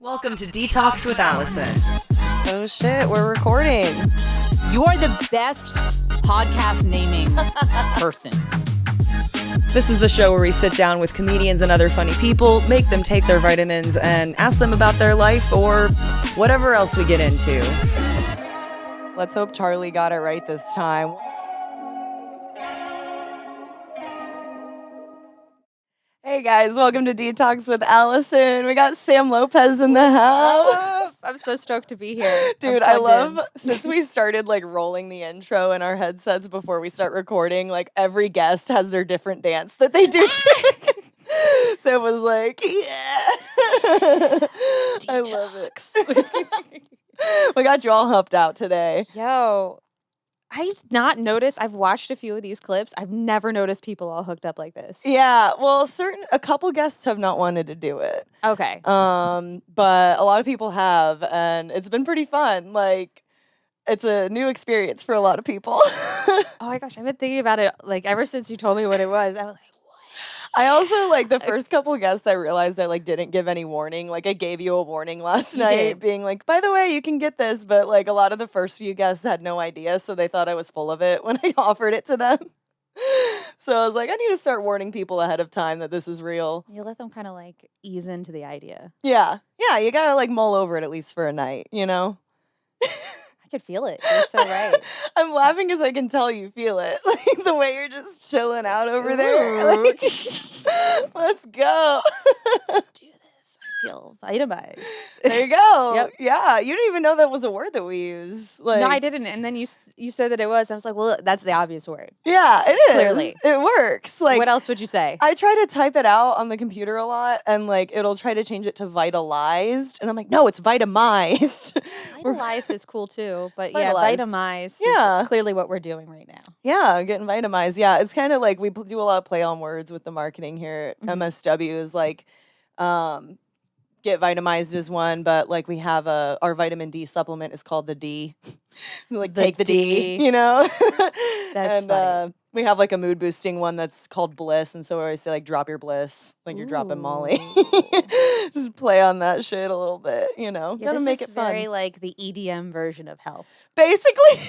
Welcome to DeTalks with Allison. Oh shit, we're recording. You are the best podcast naming person. This is the show where we sit down with comedians and other funny people, make them take their vitamins, and ask them about their life or whatever else we get into. Let's hope Charlie got it right this time. Hey guys, welcome to DeTalks with Allison. We got Sam Lopez in the house. I'm so stoked to be here. Dude, I love, since we started like rolling the intro in our headsets before we start recording, like every guest has their different dance that they do to So it was like, yeah. I love it. We got you all helped out today. Yo, I've not noticed. I've watched a few of these clips. I've never noticed people all hooked up like this. Yeah, well, a couple guests have not wanted to do it. Okay. But a lot of people have, and it's been pretty fun. Like, it's a new experience for a lot of people. Oh my gosh, I've been thinking about it like ever since you told me what it was. I was like, I also, like, the first couple guests, I realized I, like, didn't give any warning. Like, I gave you a warning last night, being like, by the way, you can get this. But, like, a lot of the first few guests had no idea, so they thought I was full of it when I offered it to them. So I was like, I need to start warning people ahead of time that this is real. you let them kind of like ease into the idea. Yeah. Yeah, you gotta, like, mull over it at least for a night, you know? I could feel it. You're so right. I'm laughing because I can tell you feel it. Like, the way you're just chilling out over there. Like, let's go. Do this. I feel vitamized. There you go. Yep. Yeah, you didn't even know that was a word that we use. Like, No, I didn't. And then you said that it was. I was like, well, that's the obvious word. Yeah, it is. Clearly. It works. Like, What else would you say? I try to type it out on the computer a lot, and like it'll try to change it to vitalized, and I'm like, no, it's vitamized. Vitalized is cool too, but Vitalized. yeah, vitamized Yeah. is clearly what we're doing right now. Yeah, getting vitamized. Yeah, it's kind of like we do a lot of play on words with the marketing here at Mhm. MSW. Is like, get vitamized is one, but like we have our vitamin D supplement is called the D. So, like, The take the D, D. you know. That's and funny. we have like a mood boosting one that's called Bliss, and so I always say like drop your bliss, like you're dropping Molly. Ooh. Just play on that shit a little bit, you know. Yeah, Gotta this make is it fun. very like the EDM version of health. Basically.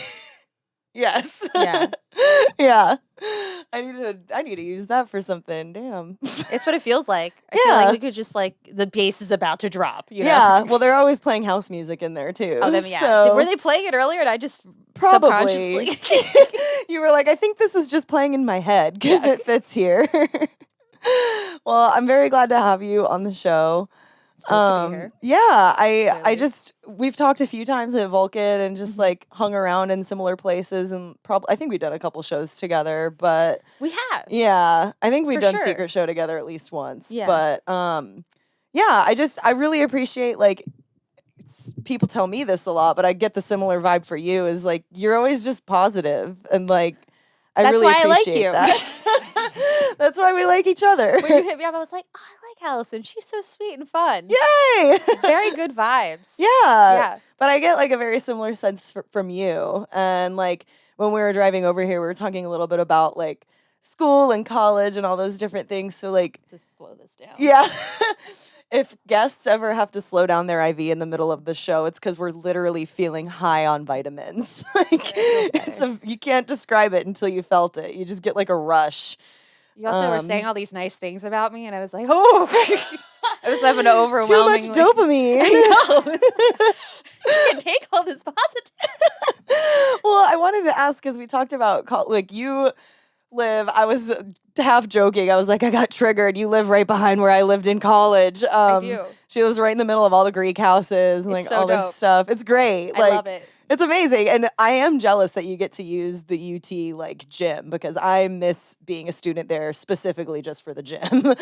Yes. Yeah. Yeah. I need to use that for something. Damn. It's what it feels like. I feel Yeah. like we could just like the bass is about to drop, you know? Yeah. Well, they're always playing house music in there too. Oh, then yeah. So Were they playing it earlier and I just probably subconsciously? you were like, I think this is just playing in my head because it fits here. Well, I'm very glad to have you on the show. Stoked to be here. Yeah, I Clearly. just we've talked a few times at Vulcan and just Mhm. like hung around in similar places, and probably I think we've done a couple shows together, but We have. yeah, I think we've For done sure. Secret Show together at least once. Yeah. But yeah, I really appreciate like people tell me this a lot, but I get the similar vibe for you is like you're always just positive, and like I That's really why I like appreciate you. that. That's why we like each other. When you hit me up, I was like, oh, I like Allison. She's so sweet and fun. Yay! Very good vibes. Yeah. Yeah. But I get like a very similar sense from you. And like when we were driving over here, we were talking a little bit about like school and college and all those different things. So like, To slow this down. yeah. If guests ever have to slow down their IV in the middle of the show, it's because we're literally feeling high on vitamins. Like feels better. you can't describe it until you felt it. You just get like a rush. You also were Um, saying all these nice things about me, and I was like, oh, I was having an Too overwhelming. much dopamine. I know. You can't take all this positive. Well, I wanted to ask because we talked about like you live. I was half joking. I was like, I got triggered. You live right behind where I lived in college. I do. She was right in the middle of all the Greek houses and like It's so all dope. this stuff. It's great. I Like, love it. it's amazing, and I am jealous that you get to use the UT like gym because I miss being a student there specifically just for the gym.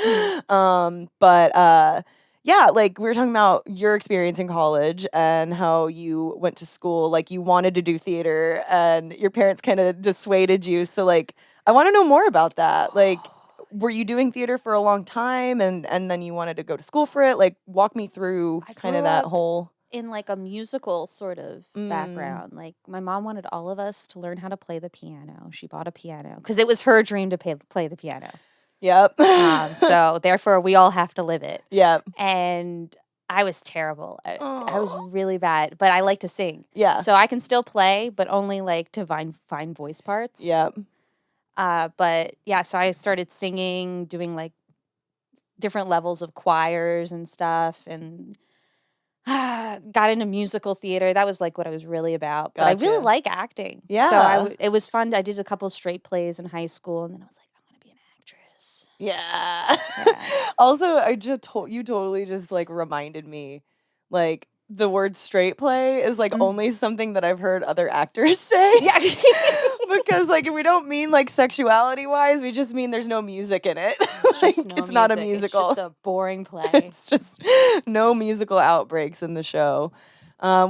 But yeah, like we were talking about your experience in college and how you went to school, like you wanted to do theater, and your parents kind of dissuaded you. So like, I want to know more about that. Like, were you doing theater for a long time, and then you wanted to go to school for it? Like, walk me through I kind of grew that up whole. In like a musical sort of Mm. background. Like my mom wanted all of us to learn how to play the piano. She bought a piano because it was her dream to play the piano. Yep. So therefore, we all have to live it. Yep. And I was terrible. I was Oh. really bad, but I like to sing. Yeah. So I can still play, but only like to find voice parts. Yeah. But yeah, so I started singing, doing like different levels of choirs and stuff, and got into musical theater. That was like what I was really about. But I really Gotcha. like acting. So Yeah. it was fun. I did a couple straight plays in high school, and then I was like, I'm gonna be an actress. Yeah. Yeah. Also, I just you totally just like reminded me, like the word straight play is like only something that I've heard other actors say. Yeah. Because like we don't mean like sexuality wise, we just mean there's no music in it. It's Like just no it's not a music. musical. It's just a boring play. It's just no musical outbreaks in the show.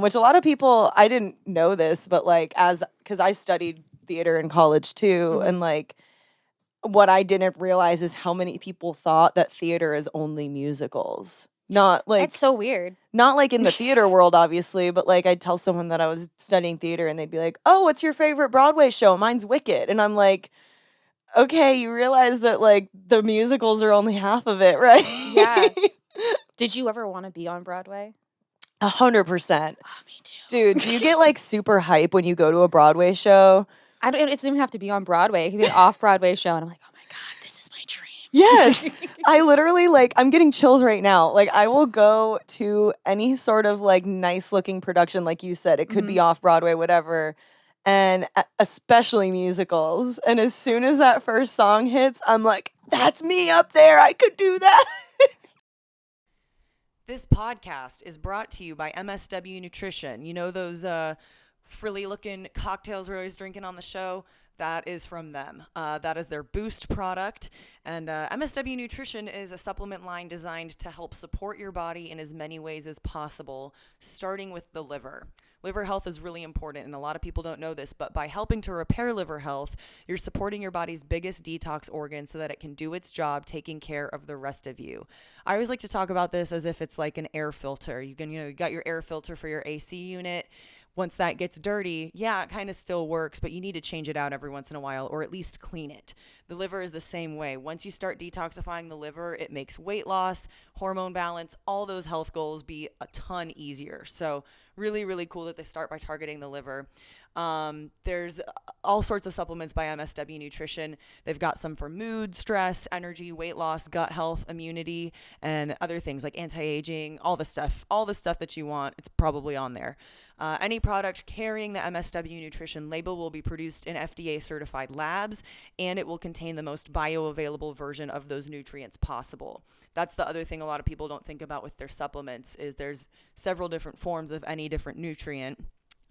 Which a lot of people, I didn't know this, but like because I studied theater in college too, and like what I didn't realize is how many people thought that theater is only musicals. Not like That's so weird. not like in the theater world, obviously, but like I'd tell someone that I was studying theater and they'd be like, "Oh, what's your favorite Broadway show?" Mine's Wicked. And I'm like, okay, you realize that like the musicals are only half of it, right? Yeah. Did you ever want to be on Broadway? 100%. Oh, me too. Dude, do you get like super hype when you go to a Broadway show? It doesn't even have to be on Broadway. It could be an off-Broadway show, and I'm like, oh my God, this is my dream. Yes. I literally like I'm getting chills right now. Like I will go to any sort of like nice looking production like you said. It could be off Broadway whatever. And especially musicals. And as soon as that first song hits, I'm like, that's me up there. I could do that. This podcast is brought to you by MSW Nutrition. You know those frilly looking cocktails we're always drinking on the show? That is from them. That is their Boost product. And MSW Nutrition is a supplement line designed to help support your body in as many ways as possible, starting with the liver. Liver health is really important, and a lot of people don't know this, but by helping to repair liver health, you're supporting your body's biggest detox organ so that it can do its job taking care of the rest of you. I always like to talk about this as if it's like an air filter. You got your air filter for your AC unit. Once that gets dirty, yeah, it kind of still works, but you need to change it out every once in a while or at least clean it. The liver is the same way. Once you start detoxifying the liver, it makes weight loss, hormone balance, all those health goals be a ton easier. So really, really cool that they start by targeting the liver. There's all sorts of supplements by MSW Nutrition. They've got some for mood, stress, energy, weight loss, gut health, immunity, and other things like anti-aging, all the stuff that you want. It's probably on there. Any product carrying the MSW Nutrition label will be produced in FDA certified labs, and it will contain the most bioavailable version of those nutrients possible. That's the other thing a lot of people don't think about with their supplements is there's several different forms of any different nutrient.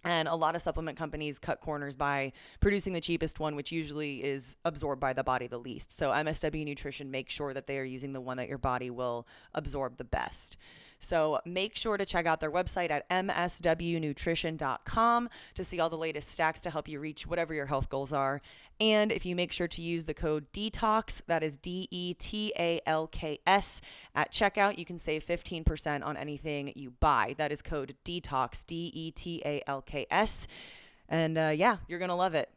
And a lot of supplement companies cut corners by producing the cheapest one, which usually is absorbed by the body the least. So MSW Nutrition makes sure that they are using the one that your body will absorb the best. So make sure to check out their website at mswnutrition.com to see all the latest stacks to help you reach whatever your health goals are. And if you make sure to use the code DETALKS, that is DETALKS, at checkout, you can save 15% on anything you buy. That is code DETALKS, DETALKS. And yeah, you're going to love it.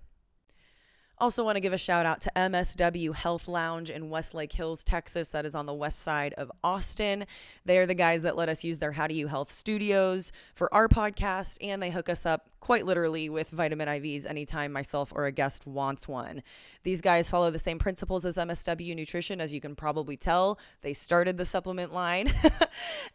Also want to give a shout out to MSW Health Lounge in Westlake Hills, Texas. That is on the west side of Austin. They are the guys that let us use their How Do You Health studios for our podcast, and they hook us up quite literally with vitamin IVs anytime myself or a guest wants one. These guys follow the same principles as MSW Nutrition, as you can probably tell. They started the supplement line,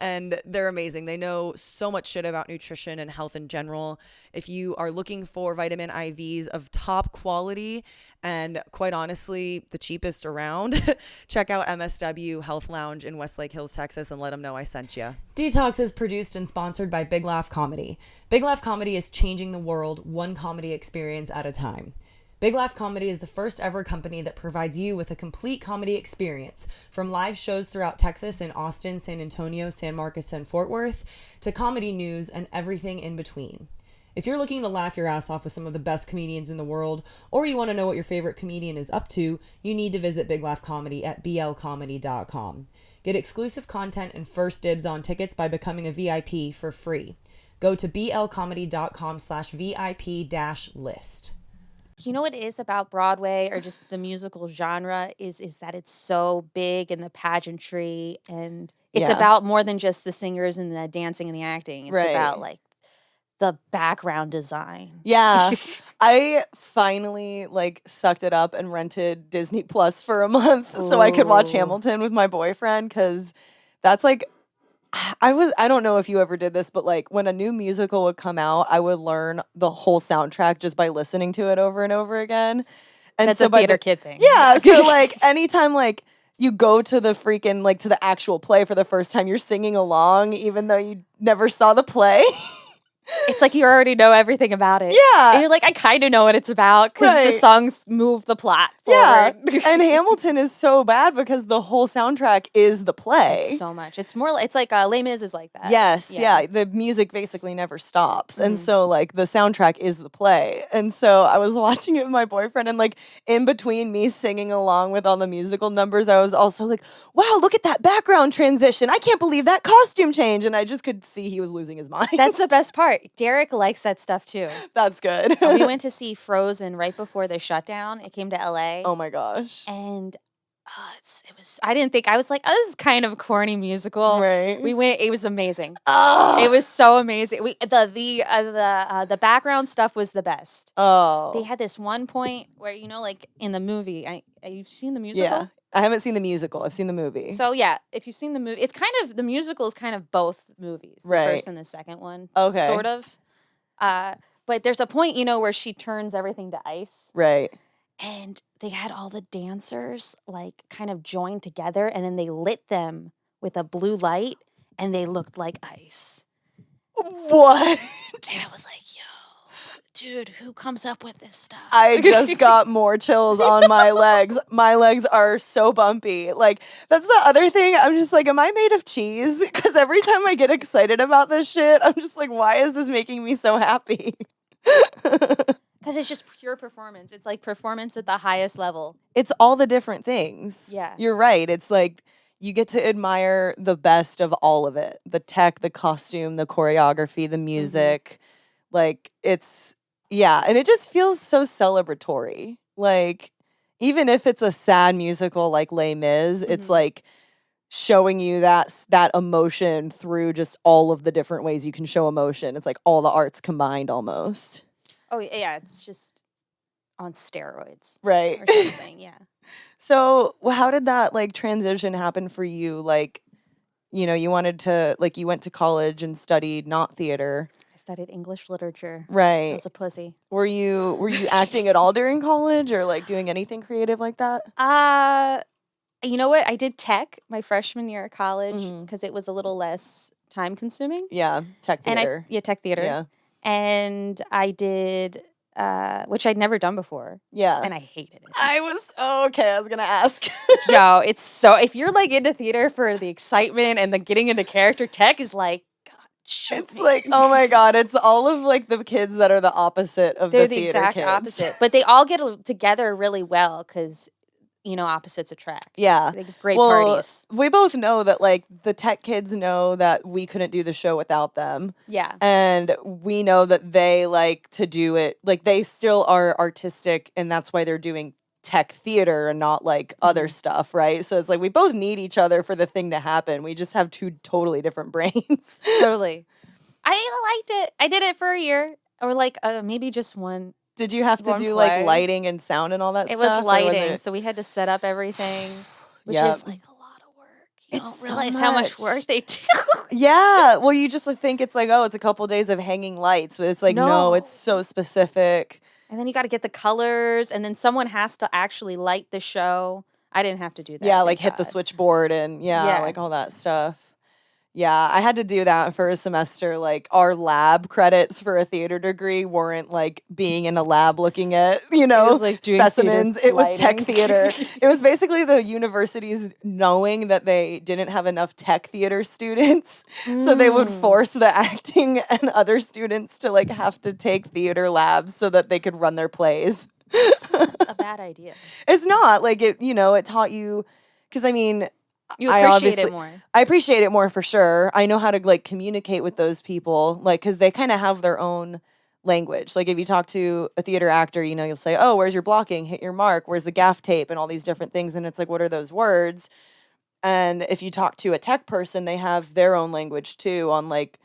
and they're amazing. They know so much shit about nutrition and health in general. If you are looking for vitamin IVs of top quality, and quite honestly, the cheapest around, check out MSW Health Lounge in Westlake Hills, Texas, and let them know I sent you. Detox is produced and sponsored by Big Laugh Comedy. Big Laugh Comedy is changing the world one comedy experience at a time. Big Laugh Comedy is the first ever company that provides you with a complete comedy experience, from live shows throughout Texas in Austin, San Antonio, San Marcos, and Fort Worth, to comedy news and everything in between. If you're looking to laugh your ass off with some of the best comedians in the world, or you want to know what your favorite comedian is up to, you need to visit Big Laugh Comedy at blcomedy.com. Get exclusive content and first dibs on tickets by becoming a VIP for free. Go to blcomedy.com/VIP-list. You know what it is about Broadway or just the musical genre is that it's so big and the pageantry, and it's Yeah. about more than just the singers and the dancing and the acting. It's about Right. like the background design. Yeah. I finally like sucked it up and rented Disney Plus for a month so I could watch Ooh. Hamilton with my boyfriend, cuz that's like I don't know if you ever did this, but like when a new musical would come out, I would learn the whole soundtrack just by listening to it over and over again. And That's so a by theater the kid thing. Yeah, so like anytime like you go to the freaking like to the actual play for the first time, you're singing along even though you never saw the play. It's like you already know everything about it. Yeah. And you're like, I kind of know what it's about because the Right. songs move the plot Yeah. forward. And Hamilton is so bad because the whole soundtrack is the play. It's so much. It's more. It's like Les Mis is like that. Yes, yeah. The music basically never stops. And so like the soundtrack is the play. And so I was watching it with my boyfriend, and like in between me singing along with all the musical numbers, I was also like, wow, look at that background transition. I can't believe that costume change. And I just could see he was losing his mind. That's the best part. Derek likes that stuff too. That's good. We went to see Frozen right before the shutdown. It came to LA. Oh my gosh. And it was. I didn't think. I was like, oh, this is kind of a corny musical. Right. We went. It was amazing. Oh. It was so amazing. The background stuff was the best. Oh. They had this one point where like in the movie. You've seen the musical? Yeah. I haven't seen the musical. I've seen the movie. So yeah, if you've seen the movie, it's kind of the musical is kind of both movies, Right. the first and the second one. Okay. Sort of. But there's a point, where she turns everything to ice. Right. And they had all the dancers like kind of joined together, and then they lit them with a blue light, and they looked like ice. What? And I was like, yo, dude, who comes up with this stuff? I just got more chills on my legs. My legs are so bumpy. Like, that's the other thing. I'm just like, am I made of cheese? Because every time I get excited about this shit, I'm just like, why is this making me so happy? Because it's just pure performance. It's like performance at the highest level. It's all the different things. Yeah. You're right. It's like you get to admire the best of all of it. The tech, the costume, the choreography, the music. Like, it's, yeah. And it just feels so celebratory. Like, even if it's a sad musical like Les Mis, it's like showing you that emotion through just all of the different ways you can show emotion. It's like all the arts combined almost. Oh, yeah. It's just on steroids. Right. Or something, yeah. So how did that like transition happen for you? Like, you wanted to, like, you went to college and studied not theater. I studied English literature. I Right. was a pussy. Were you acting at all during college or like doing anything creative like that? You know what? I did tech my freshman year of college because it was a little less time consuming. Yeah, tech theater. Tech theater. Yeah. And I did, which I'd never done before. Yeah. And I hated it. I was gonna ask. Yo, it's so, if you're like into theater for the excitement and the getting into character, tech is like, God, shoot It's me. like, oh my God, it's all of like the kids that are the opposite of They're the the theater exact kids. opposite. But they all get together really well because, opposites attract. Yeah. They give great Well, parties. we both know that like the tech kids know that we couldn't do the show without them. Yeah. And we know that they like to do it, like they still are artistic, and that's why they're doing tech theater and not like other stuff, right? So it's like we both need each other for the thing to happen. We just have two totally different brains. Totally. I liked it. I did it for a year, or like maybe just one. Did you have to One do play. like lighting and sound and all that It stuff? was lighting, it- so we had to set up everything, which Yep. is like a lot of work. You It's don't so realize how much much. work they do. Yeah. Well, you just think it's like, oh, it's a couple days of hanging lights, but it's like, no, No. it's so specific. And then you got to get the colors, and then someone has to actually light the show. I didn't have to do that. Yeah, thank like hit the God. switchboard and Yeah. like all that stuff. Yeah, I had to do that for a semester. Like our lab credits for a theater degree weren't like being in a lab looking at, was, like, doing specimens. theater It was tech lighting. theater. It was basically the universities knowing that they didn't have enough tech theater students. So they would force the acting and other students to like have to take theater labs so that they could run their plays. It's not a bad idea. It's not like it, it taught you, because I mean, You I appreciate obviously- it more. I appreciate it more for sure. I know how to like communicate with those people, like, because they kind of have their own language. Like if you talk to a theater actor, you know, you'll say, oh, where's your blocking? Hit your mark. Where's the gaff tape? And all these different things. And it's like, what are those words? And if you talk to a tech person, they have their own language too on like,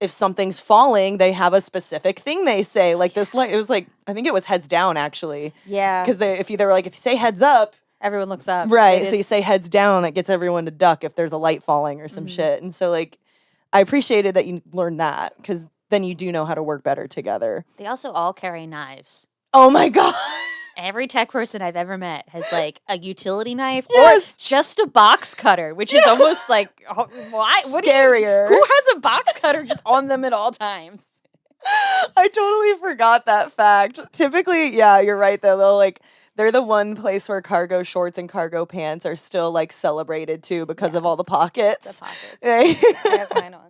if something's falling, they have a specific thing they say. Like this light, it was like, I think it was heads down actually. Yeah. Because they were like, if you say heads up, everyone looks up. right. So you say heads down, that gets everyone to duck if there's a light falling or some shit. And so like, I appreciated that you learned that because then you do know how to work better together. They also all carry knives. Oh my God. Every tech person I've ever met has like a utility knife Yes. or just a box cutter, which is almost like, why? What Scarier. Who has a box cutter just on them at all times? I totally forgot that fact. Typically, yeah, you're right though. They're the one place where cargo shorts and cargo pants are still like celebrated too because of all the pockets. The pockets. I I have mine on.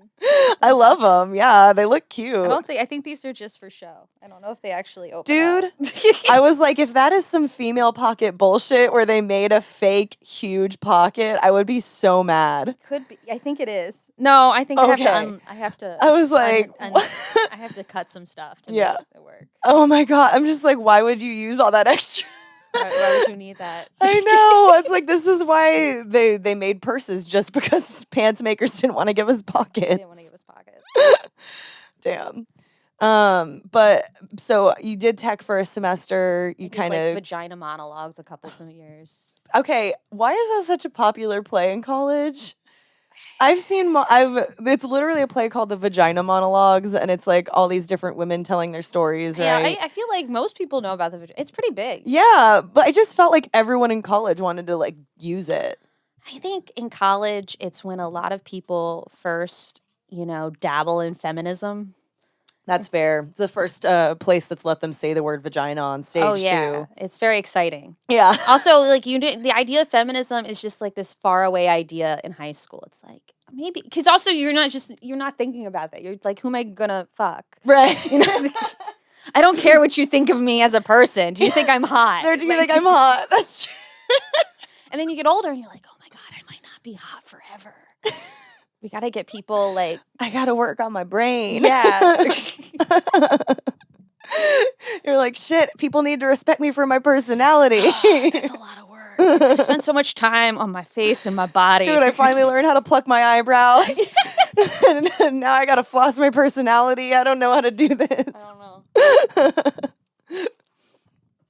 I love them. Yeah, they look cute. I think these are just for show. I don't know if they actually open Dude, up. I was like, if that is some female pocket bullshit where they made a fake huge pocket, I would be so mad. Could be. I think it is. No, I think Okay. I have to. I was like, I have to cut some stuff to Yeah. make it work. Oh my God. I'm just like, why would you use all that extra? Why would you need that? I know. It's like, this is why they made purses, just because pants makers didn't want to give us pockets. They didn't want to give us pockets. Damn. But so you did tech for a semester. You I did, kind like, of vagina monologues some years. okay. Why is that such a popular play in college? I've seen. It's literally a play called The Vagina Monologues, and it's like all these different women telling their stories. Right? Yeah, I feel like most people know about the vagina. It's pretty big. Yeah, but I just felt like everyone in college wanted to like use it. I think in college, it's when a lot of people first, dabble in feminism. That's fair. It's the first place that's let them say the word vagina on stage, Oh yeah, too. it's very exciting. Yeah. Also, like the idea of feminism is just like this faraway idea in high school. It's like maybe because also you're not thinking about that. You're like, who am I gonna fuck? Right. I don't care what you think of me as a person. Do you think I'm hot? Or do you think I'm hot? That's true. And then you get older and you're like, oh my God, I might not be hot forever. We got to get people like... I got to work on my brain. Yeah. You're like, shit, people need to respect me for my personality. That's a lot of work. I spent so much time on my face and my body. Dude, I finally learned how to pluck my eyebrows. And now I got to floss my personality. I don't know how to do this. I don't know.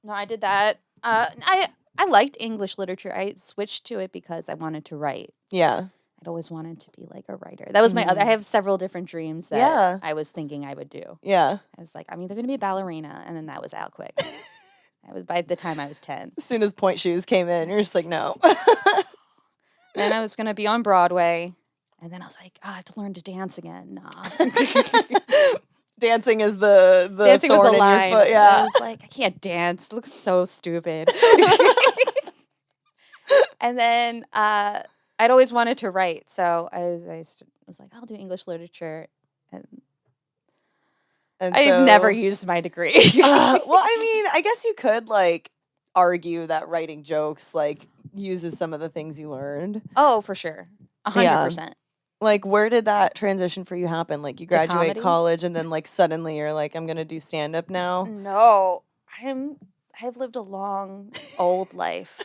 No, I did that. I liked English literature. I switched to it because I wanted to write. Yeah. I'd always wanted to be like a writer. That was my other. I have several different dreams that I was thinking I would do. Yeah. I was like, I'm either going to be a ballerina, and then that was out quick. By the time I was 10. As soon as point shoes came in, you're just like, no. Then I was going to be on Broadway, and then I was like, I have to learn to dance again. Nah. Dancing is the Dancing was thorn the in your line. foot, yeah. I was like, I can't dance. It looks so stupid. And then I'd always wanted to write, so I was like, I'll do English literature, and I've never used my degree. Well, I mean, I guess you could like argue that writing jokes like uses some of the things you learned. Oh, for sure, 100%. Like, where did that transition for you happen? Like, you graduate comedy? college, and then like suddenly you're like, I'm gonna do stand up now. No, I've lived a long, old life.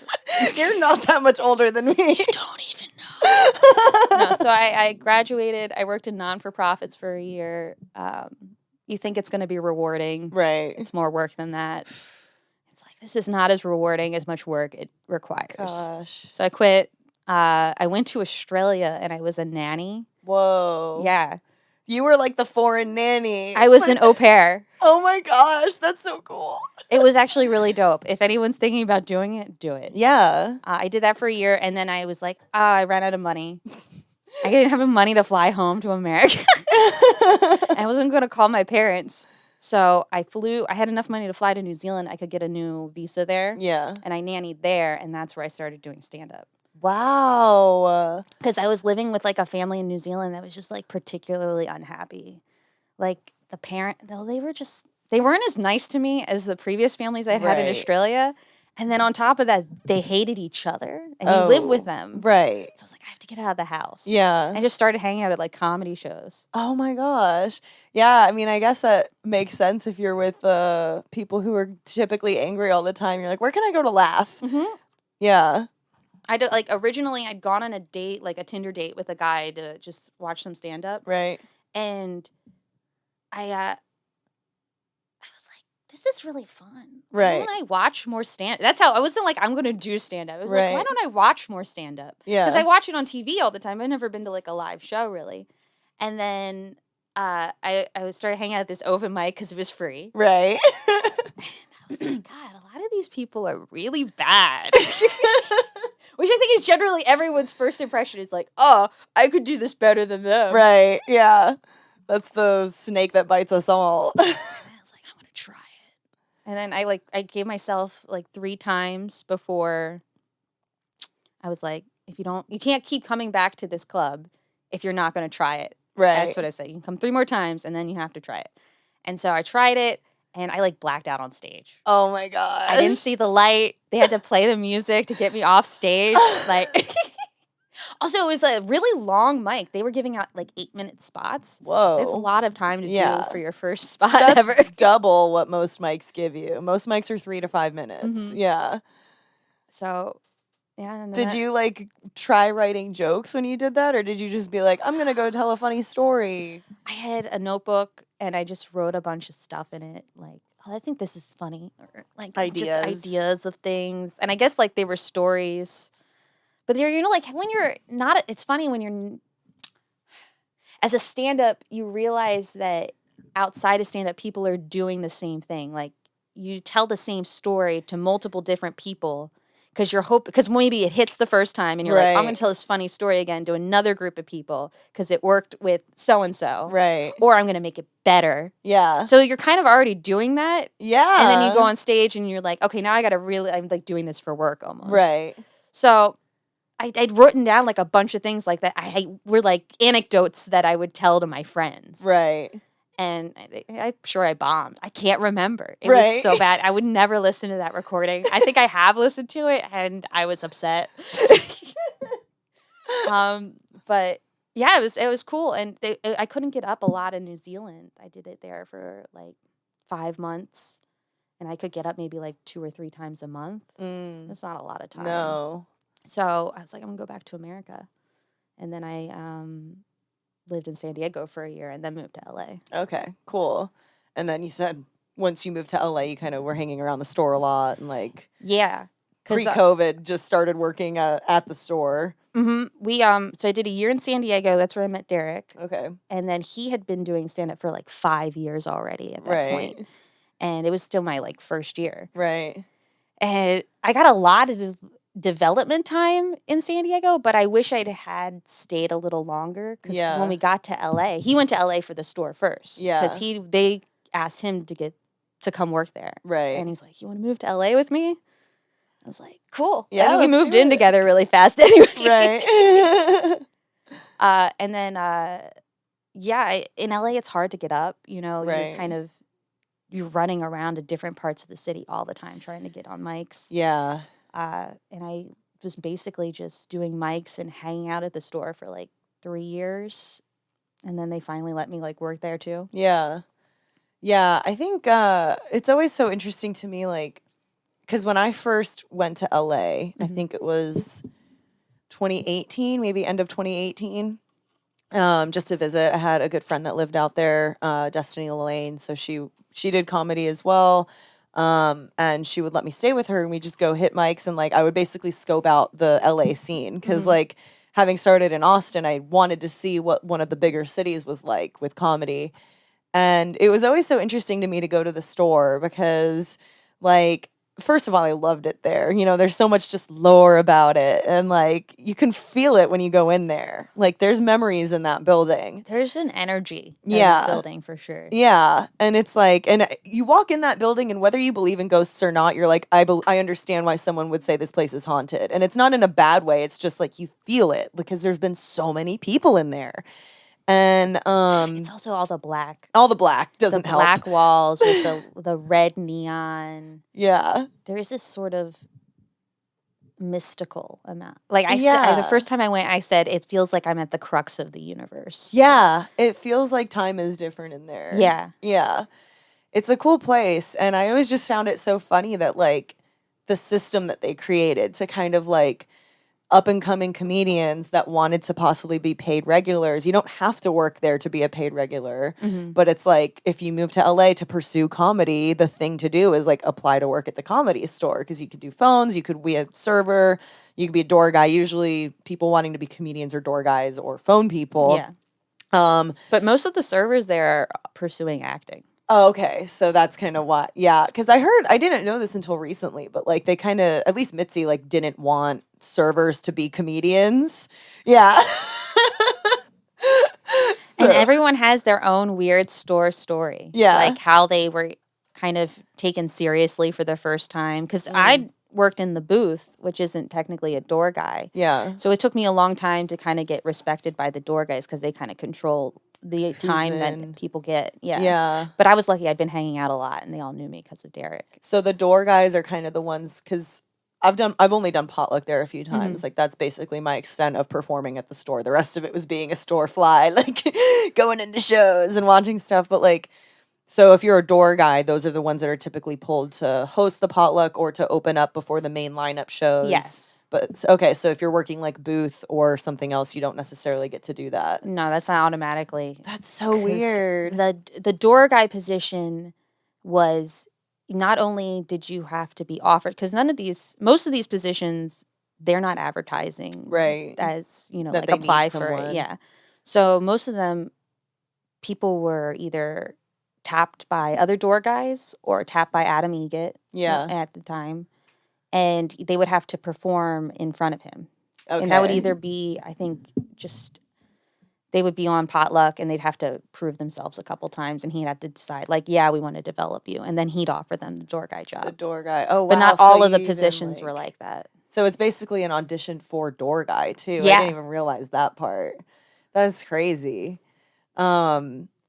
You're not that much older than me. You don't even know. No, so I graduated. I worked in non-for-profits for a year. You think it's going to be rewarding. Right. It's more work than that. It's like, this is not as rewarding as much work it requires. Gosh. So I quit. I went to Australia, and I was a nanny. Whoa. Yeah. You were like the foreign nanny. I was an au pair. Oh my gosh, that's so cool. It was actually really dope. If anyone's thinking about doing it, do it. Yeah. I did that for a year, and then I was like, I ran out of money. I didn't have the money to fly home to America. I wasn't going to call my parents. So I flew. I had enough money to fly to New Zealand. I could get a new visa there. Yeah. And I nannied there, and that's where I started doing stand-up. Wow. Because I was living with like a family in New Zealand that was just like particularly unhappy. Like the parent, though, they weren't as nice to me as the previous families I'd had in Right. Australia. And then on top of that, they hated each other, and you live with them. Right. So I was like, I have to get out of the house. Yeah. And I just started hanging out at like comedy shows. Oh my gosh. Yeah, I mean, I guess that makes sense if you're with people who are typically angry all the time. You're like, where can I go to laugh? Mm-hmm. Yeah. I do, like, originally I'd gone on a date, like a Tinder date with a guy to just watch some stand up. Right. And I was like, this is really fun. Right. Why don't I watch more stand? That's how I wasn't like, I'm gonna do stand up. I was like, why Right. don't I watch more stand up? Yeah. Because I watch it on TV all the time. I've never been to like a live show really. And then I started hanging out at this open mic because it was free. Right. And I was like, God, a lot of these people are really bad. Which I think is generally everyone's first impression is like, oh, I could do this better than them. Right. Yeah. That's the snake that bites us all. And I was like, I'm gonna try it. And then I gave myself like 3 times before I was like, you can't keep coming back to this club if you're not gonna try it. Right. That's what I said. You can come 3 more times and then you have to try it. And so I tried it and I like blacked out on stage. Oh my gosh. I didn't see the light. They had to play the music to get me off stage. Like also, it was a really long mic. They were giving out like 8-minute spots. Whoa. It's a lot of time to Yeah. do for your first spot That's ever. double what most mics give you. Most mics are 3 to 5 minutes. Mhm. Yeah. So, yeah. And Did you like try writing jokes when you did that, or did you just be like, I'm gonna go tell a funny story? I had a notebook and I just wrote a bunch of stuff in it, like, oh, I think this is funny, or like just Ideas. ideas of things. And I guess like they were stories, but they're like when you're not. It's funny when you're as a stand-up, you realize that outside of stand-up, people are doing the same thing. Like you tell the same story to multiple different people. Because maybe it hits the first time and you're like, I'm going Right. to tell this funny story again to another group of people because it worked with so-and-so. Right. Or I'm going to make it better. Yeah. So you're kind of already doing that. Yeah. And then you go on stage and you're like, okay, now I got to I'm like doing this for work almost. Right. So I'd written down like a bunch of things like that. I were like anecdotes that I would tell to my friends. Right. And I'm sure I bombed. I can't remember. It Right. was so bad. I would never listen to that recording. I think I have listened to it, and I was upset. But yeah, it was cool, and I couldn't get up a lot in New Zealand. I did it there for like 5 months, and I could get up maybe like 2 or 3 times a month. That's not a lot of time. No. So I was like, I'm gonna go back to America, and then I lived in San Diego for a year and then moved to LA. Okay, cool. And then you said once you moved to LA, you kind of were hanging around the store a lot and like Yeah. pre-COVID just started working at the store. We so I did a year in San Diego. That's where I met Derek. Okay. And then he had been doing stand up for like 5 years already at that Right. point. And it was still my like first year. Right. And I got a lot of development time in San Diego, but I wish I'd had stayed a little longer because Yeah. when we got to LA, he went to LA for the store first. Yeah. Because they asked him to come work there. Right. And he's like, you want to move to LA with me? I was like, cool. Yeah, And we let's moved do in it. together really fast anyway. Right. And then, in LA, it's hard to get up. Right. You're running around to different parts of the city all the time trying to get on mics. Yeah. And I was basically just doing mics and hanging out at the store for like 3 years. And then they finally let me like work there too. Yeah. Yeah. I think it's always so interesting to me, like, because when I first went to LA, I Mhm. think it was 2018, maybe end of 2018, just to visit. I had a good friend that lived out there, Destiny Lane. So she did comedy as well. And she would let me stay with her and we just go hit mics and like I would basically scope out the LA scene because Mhm. like having started in Austin, I wanted to see what one of the bigger cities was like with comedy. And it was always so interesting to me to go to the store because like first of all, I loved it there. There's so much just lore about it and like you can feel it when you go in there. Like there's memories in that building. There's an energy in Yeah. that building for sure. Yeah, and it's like, and you walk in that building, and whether you believe in ghosts or not, you're like, I understand why someone would say this place is haunted, and it's not in a bad way. It's just like you feel it because there's been so many people in there, And It's also all the black. all the black doesn't the help. black walls with the red neon. Yeah. There is this sort of mystical amount. Like the Yeah. first time I went, I said it feels like I'm at the crux of the universe. Yeah. It feels like time is different in there. Yeah. Yeah. It's a cool place. And I always just found it so funny that like the system that they created to kind of like up and coming comedians that wanted to possibly be paid regulars. You don't have to work there to be a paid regular, but it's like if you move to LA to pursue comedy, the thing to do is like apply to work at the Comedy Store because you could do phones, you could be a server, you could be a door guy. Usually people wanting to be comedians are door guys or phone people. Yeah. But most of the servers there are pursuing acting. Oh, okay. So that's kind of why. Yeah. Because I didn't know this until recently, but like they kind of, at least Mitzi, like didn't want servers to be comedians. Yeah. And everyone has their own weird store story. Yeah. Like how they were kind of taken seriously for the first time. Because I worked in the booth, which isn't technically a door guy. Yeah. So it took me a long time to kind of get respected by the door guys because they kind of control the time that people get. Yeah. Yeah. But I was lucky I'd been hanging out a lot and they all knew me because of Derek. So the door guys are kind of the ones, because I've only done potluck there a few times. Like that's basically my extent of performing at the store. The rest of it was being a store fly, like going into shows and watching stuff. But like, so if you're a door guy, those are the ones that are typically pulled to host the potluck or to open up before the main lineup shows. Yes. But okay, so if you're working like booth or something else, you don't necessarily get to do that. No, that's not automatically. That's so weird. The door guy position was not only did you have to be offered, because most of these positions, they're not advertising. Right. As, That like they apply need for it. someone. Yeah. So most of them, people were either tapped by other door guys or tapped by Adam Egget Yeah. at the time. And they would have to perform in front of him. Okay. And that would either be, I think, just they would be on potluck and they'd have to prove themselves a couple times and he'd have to decide, like, yeah, we want to develop you. And then he'd offer them the door guy job. the door guy. Oh, wow. But not So all of the you even, positions like- were like that. So it's basically an audition for door guy too. I Yeah. didn't even realize that part. That's crazy.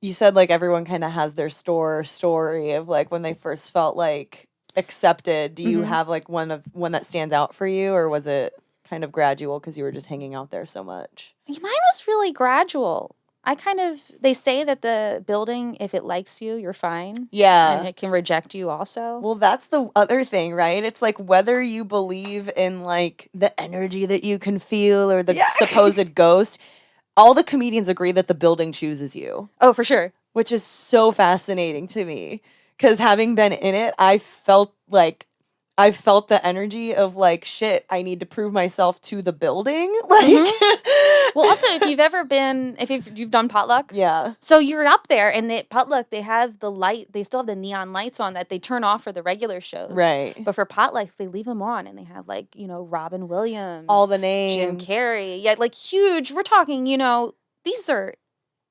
You said like everyone kind of has their store story of like when they first felt like accepted. Do you have like one that stands out for you, or was it kind of gradual because you were just hanging out there so much? Mine was really gradual. They say that the building, if it likes you, you're fine. Yeah. And it can reject you also. Well, that's the other thing, right? It's like whether you believe in like the energy that you can feel or the supposed ghost, all the comedians agree that the building chooses you, Oh, for sure. which is so fascinating to me. Because having been in it, I felt the energy of like, shit, I need to prove myself to the building. Like, Well, also, if you've done potluck, yeah. so you're up there and the potluck, they have the light, they still have the neon lights on that they turn off for the regular shows. Right. But for potluck, they leave them on and they have like, Robin Williams, All the Jim names. Carrey. Yeah, like huge. We're talking, these are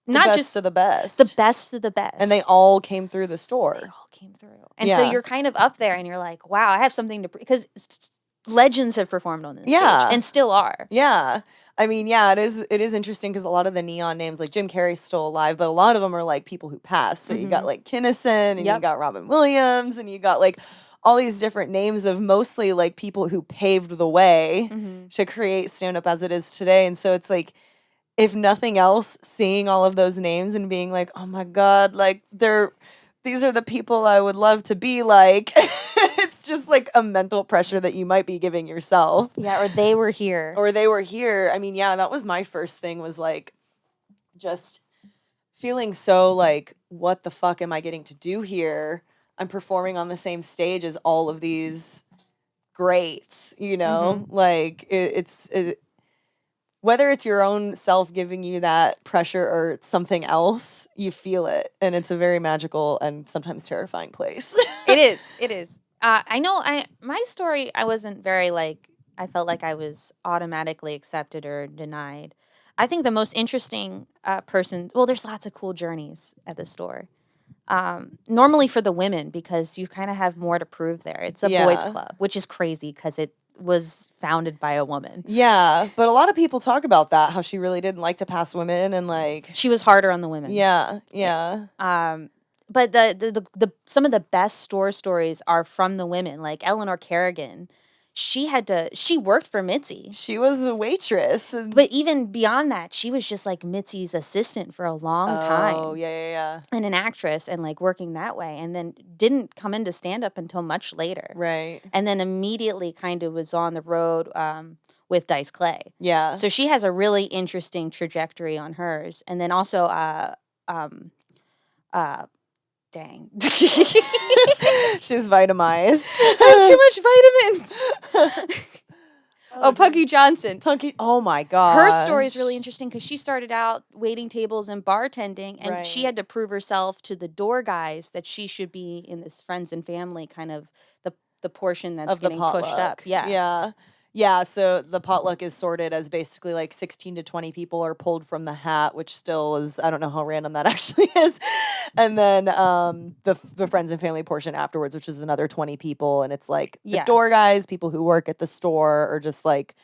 The not best just of the best. the best of the best. And they all came through the store. They all came through. And so Yeah. you're kind of up there and you're like, wow, I have something to, because legends have performed on this Yeah. stage and still are. Yeah. I mean, yeah, it is interesting because a lot of the neon names, like Jim Carrey's still alive, but a lot of them are like people who passed. So you got like Kinnison and you got Robin Williams and you got like all these different names of mostly like people who paved the way to create stand-up as it is today. And so it's like, if nothing else, seeing all of those names and being like, oh my God, like these are the people I would love to be like. It's just like a mental pressure that you might be giving yourself. Yeah, or they were here. Or they were here. I mean, yeah, that was my first thing, was like just feeling so like, what the fuck am I getting to do here? I'm performing on the same stage as all of these greats, like it's whether it's your own self giving you that pressure or something else, you feel it. And it's a very magical and sometimes terrifying place. It is. I know my story, I wasn't very like, I felt like I was automatically accepted or denied. I think the most interesting there's lots of cool journeys at the store. Normally for the women, because you kind of have more to prove there. It's a boys club, which is crazy because was founded by a woman. Yeah, but a lot of people talk about that, how she really didn't like to pass women and like She was harder on the women. yeah. But the some of the best store stories are from the women, like Eleanor Kerrigan. She worked for Mitzi. She was a waitress. But even beyond that, she was just like Mitzi's assistant for a long time. Oh, yeah. And an actress and like working that way. And then didn't come into stand up until much later. Right. And then immediately kind of was on the road with Dice Clay. Yeah. So she has a really interesting trajectory on hers. And then also dang. She's vitamized. I have too much vitamins. Punky Johnson. Punky. Oh my god. Her story is really interesting because she started out waiting tables and bartending, and she Right. had to prove herself to the door guys that she should be in this friends and family kind of the portion that's Of the getting pushed up. potluck. Yeah, so the potluck is sorted as basically like 16 to 20 people are pulled from the hat, which still is, I don't know how random that actually is. And then the friends and family portion afterwards, which is another 20 people. And it's like the Yeah. door guys, people who work at the store, or just like,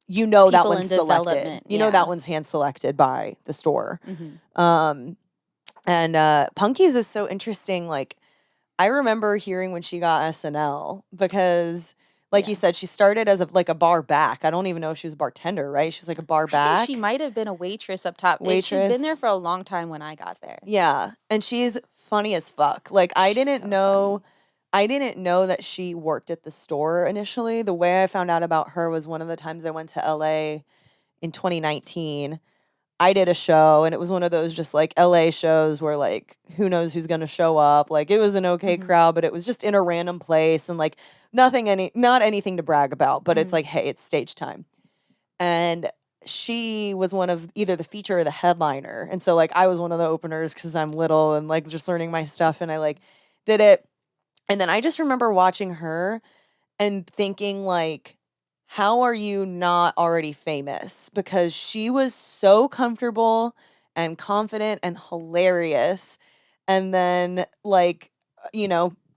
you know, that People one's in selected. development, You know, yeah. that one's hand selected by the store. Mhm. And Punky's is so interesting. Like, I remember hearing when she got SNL because, like you said, she started as a bar back. I don't even know if she was a bartender, right? She was like a bar I back. think she might have been a waitress up top. She'd Waitress. been there for a long time when I got there. Yeah, and she's funny as fuck. Like I She's didn't so know, I didn't know that she worked at the store initially. The way I found out about her was one of the times I went to LA in 2019. I did a show, and it was one of those just like LA shows where like who knows who's gonna show up. Like it was an okay Mhm. crowd, but it was just in a random place and like not anything to brag about. But it's Mhm. like, hey, it's stage time, and she was one of either the feature or the headliner, and so like I was one of the openers because I'm little and like just learning my stuff, and I like did it, and then I just remember watching her and thinking like, how are you not already famous? Because she was so comfortable and confident and hilarious. And then like,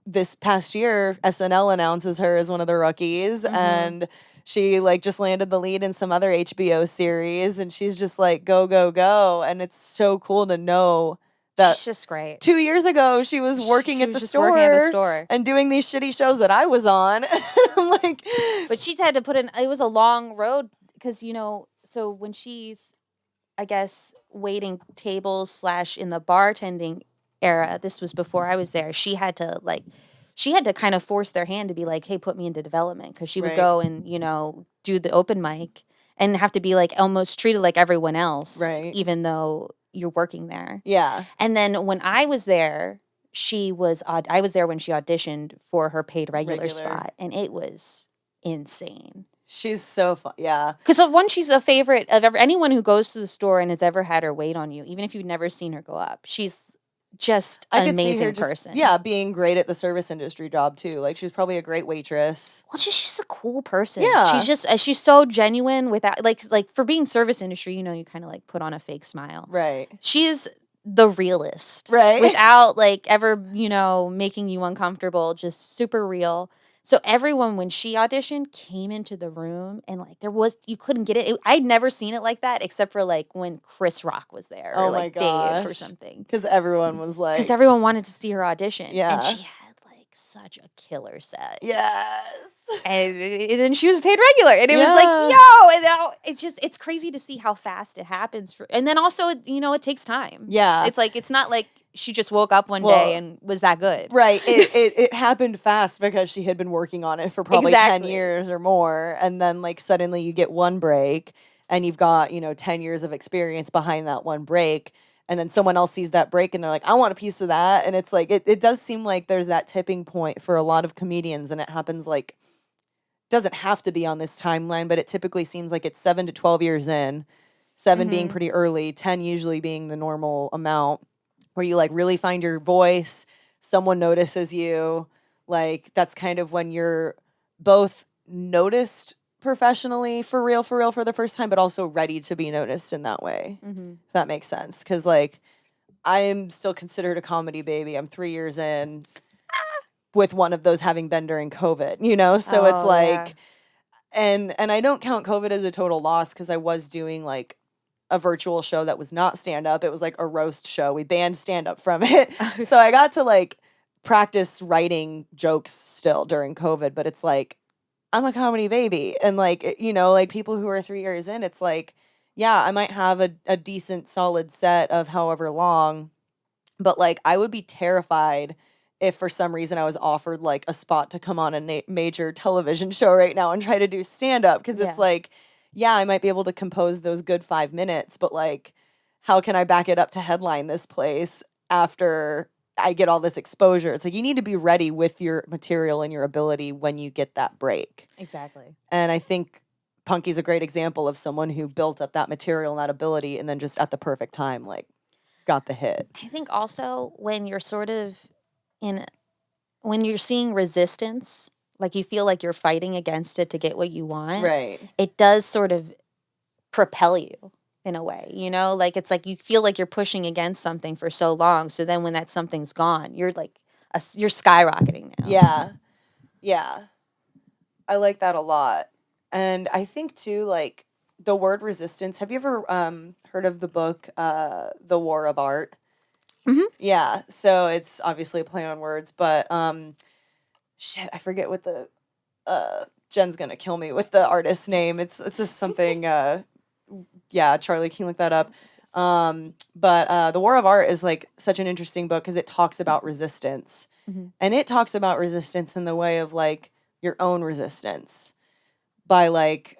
this past year SNL announces her as one of the rookies, Mhm. and she like just landed the lead in some other HBO series, and she's just like go go go, and it's so cool to know that She's just great. 2 years ago she was working She at was the just store working at the store. and doing these shitty shows that I was on. I'm like, But she's had to put in, it was a long road because, so when she's, I guess, waiting tables / in the bartending era, this was before I was there, she had to kind of force their hand to be like, hey, put me into development. Because she would Right. go and, do the open mic and have to be like almost treated like everyone else. Right. Even though you're working there. yeah, And then when I was there, I was there when she auditioned for her paid regular spot, and it was insane. she's so fun. Yeah. Because one, she's a favorite of anyone who goes to the store and has ever had her wait on you, even if you've never seen her go up. She's just I an could see her amazing just, person. yeah, being great at the service industry job too. Like she was probably a great waitress. Well, she's a cool person. Yeah. She's so genuine without like for being service industry, you kind of like put on a fake smile. Right. She's the realist. Right. Without like ever, making you uncomfortable, just super real. So everyone, when she auditioned, came into the room and like you couldn't get it. I'd never seen it like that except for like when Chris Rock was there or Oh my like Dave or gosh. something. Because everyone was like, Because everyone wanted to see her audition. Yeah. And she had like such a killer set. yes. And then she was paid regular. And it was like, Yeah. yo, and now it's crazy to see how fast it happens. And then also, it takes time. Yeah. It's not like she just woke up one Well, day and was that good. Right. It happened fast because she had been working on it for probably 10 Exactly. years or more. And then like suddenly you get one break and you've got, 10 years of experience behind that one break. And then someone else sees that break and they're like, I want a piece of that. And it's like, it does seem like there's that tipping point for a lot of comedians. And it happens like, doesn't have to be on this timeline, but it typically seems like it's 7 to 12 years in, 7 being Mhm. pretty early, 10 usually being the normal amount, where you like really find your voice, someone notices you. Like that's kind of when you're both noticed professionally for real for the first time, but also ready to be noticed in that way. Mm-hmm. If that makes sense. Because like I am still considered a comedy baby. I'm 3 years in with one of those having been during COVID, so it's Oh, like yeah. and I don't count COVID as a total loss because I was doing like a virtual show that was not stand up. It was like a roast show. We banned stand up from it. So I got to like practice writing jokes still during COVID, but it's like I'm a comedy baby. And like, like people who are 3 years in, it's like, yeah, I might have a decent solid set of however long, but like I would be terrified if for some reason I was offered like a spot to come on a major television show right now and try to do stand up because Yeah. it's like, yeah, I might be able to compose those good 5 minutes, but like, how can I back it up to headline this place after I get all this exposure? It's like you need to be ready with your material and your ability when you get that break. Exactly. And I think Punky's a great example of someone who built up that material and that ability and then just at the perfect time, like, got the hit. I think also when you're sort of when you're seeing resistance, like you feel like you're fighting against it to get what you want, Right. it does sort of propel you in a way, like it's like you feel like you're pushing against something for so long. So then when that something's gone, you're like, you're skyrocketing now. Yeah. Yeah. I like that a lot. And I think too, like the word resistance, have you ever heard of the book, The War of Art? Mhm. Yeah. So it's obviously a play on words, but shit, I forget what the Jen's gonna kill me with the artist's name. It's just something yeah, Charlie, can you look that up? But The War of Art is like such an interesting book because it talks about resistance. Mhm. And it talks about resistance in the way of like your own resistance by like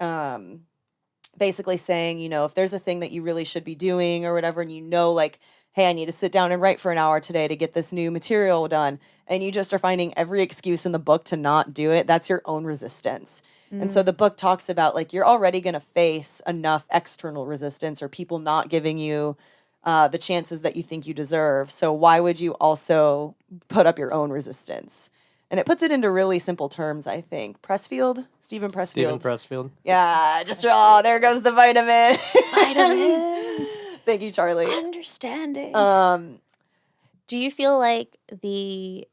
basically saying, if there's a thing that you really should be doing or whatever, and like, hey, I need to sit down and write for an hour today to get this new material done, and you just are finding every excuse in the book to not do it, that's your own resistance. And so the book talks about like you're already going to face enough external resistance or people not giving you the chances that you think you deserve. So why would you also put up your own resistance? And it puts it into really simple terms, I think. Stephen Pressfield. Stephen Pressfield. Yeah, there goes the vitamin. Vitamins. Thank you, Charlie. Understanding. Do you feel like the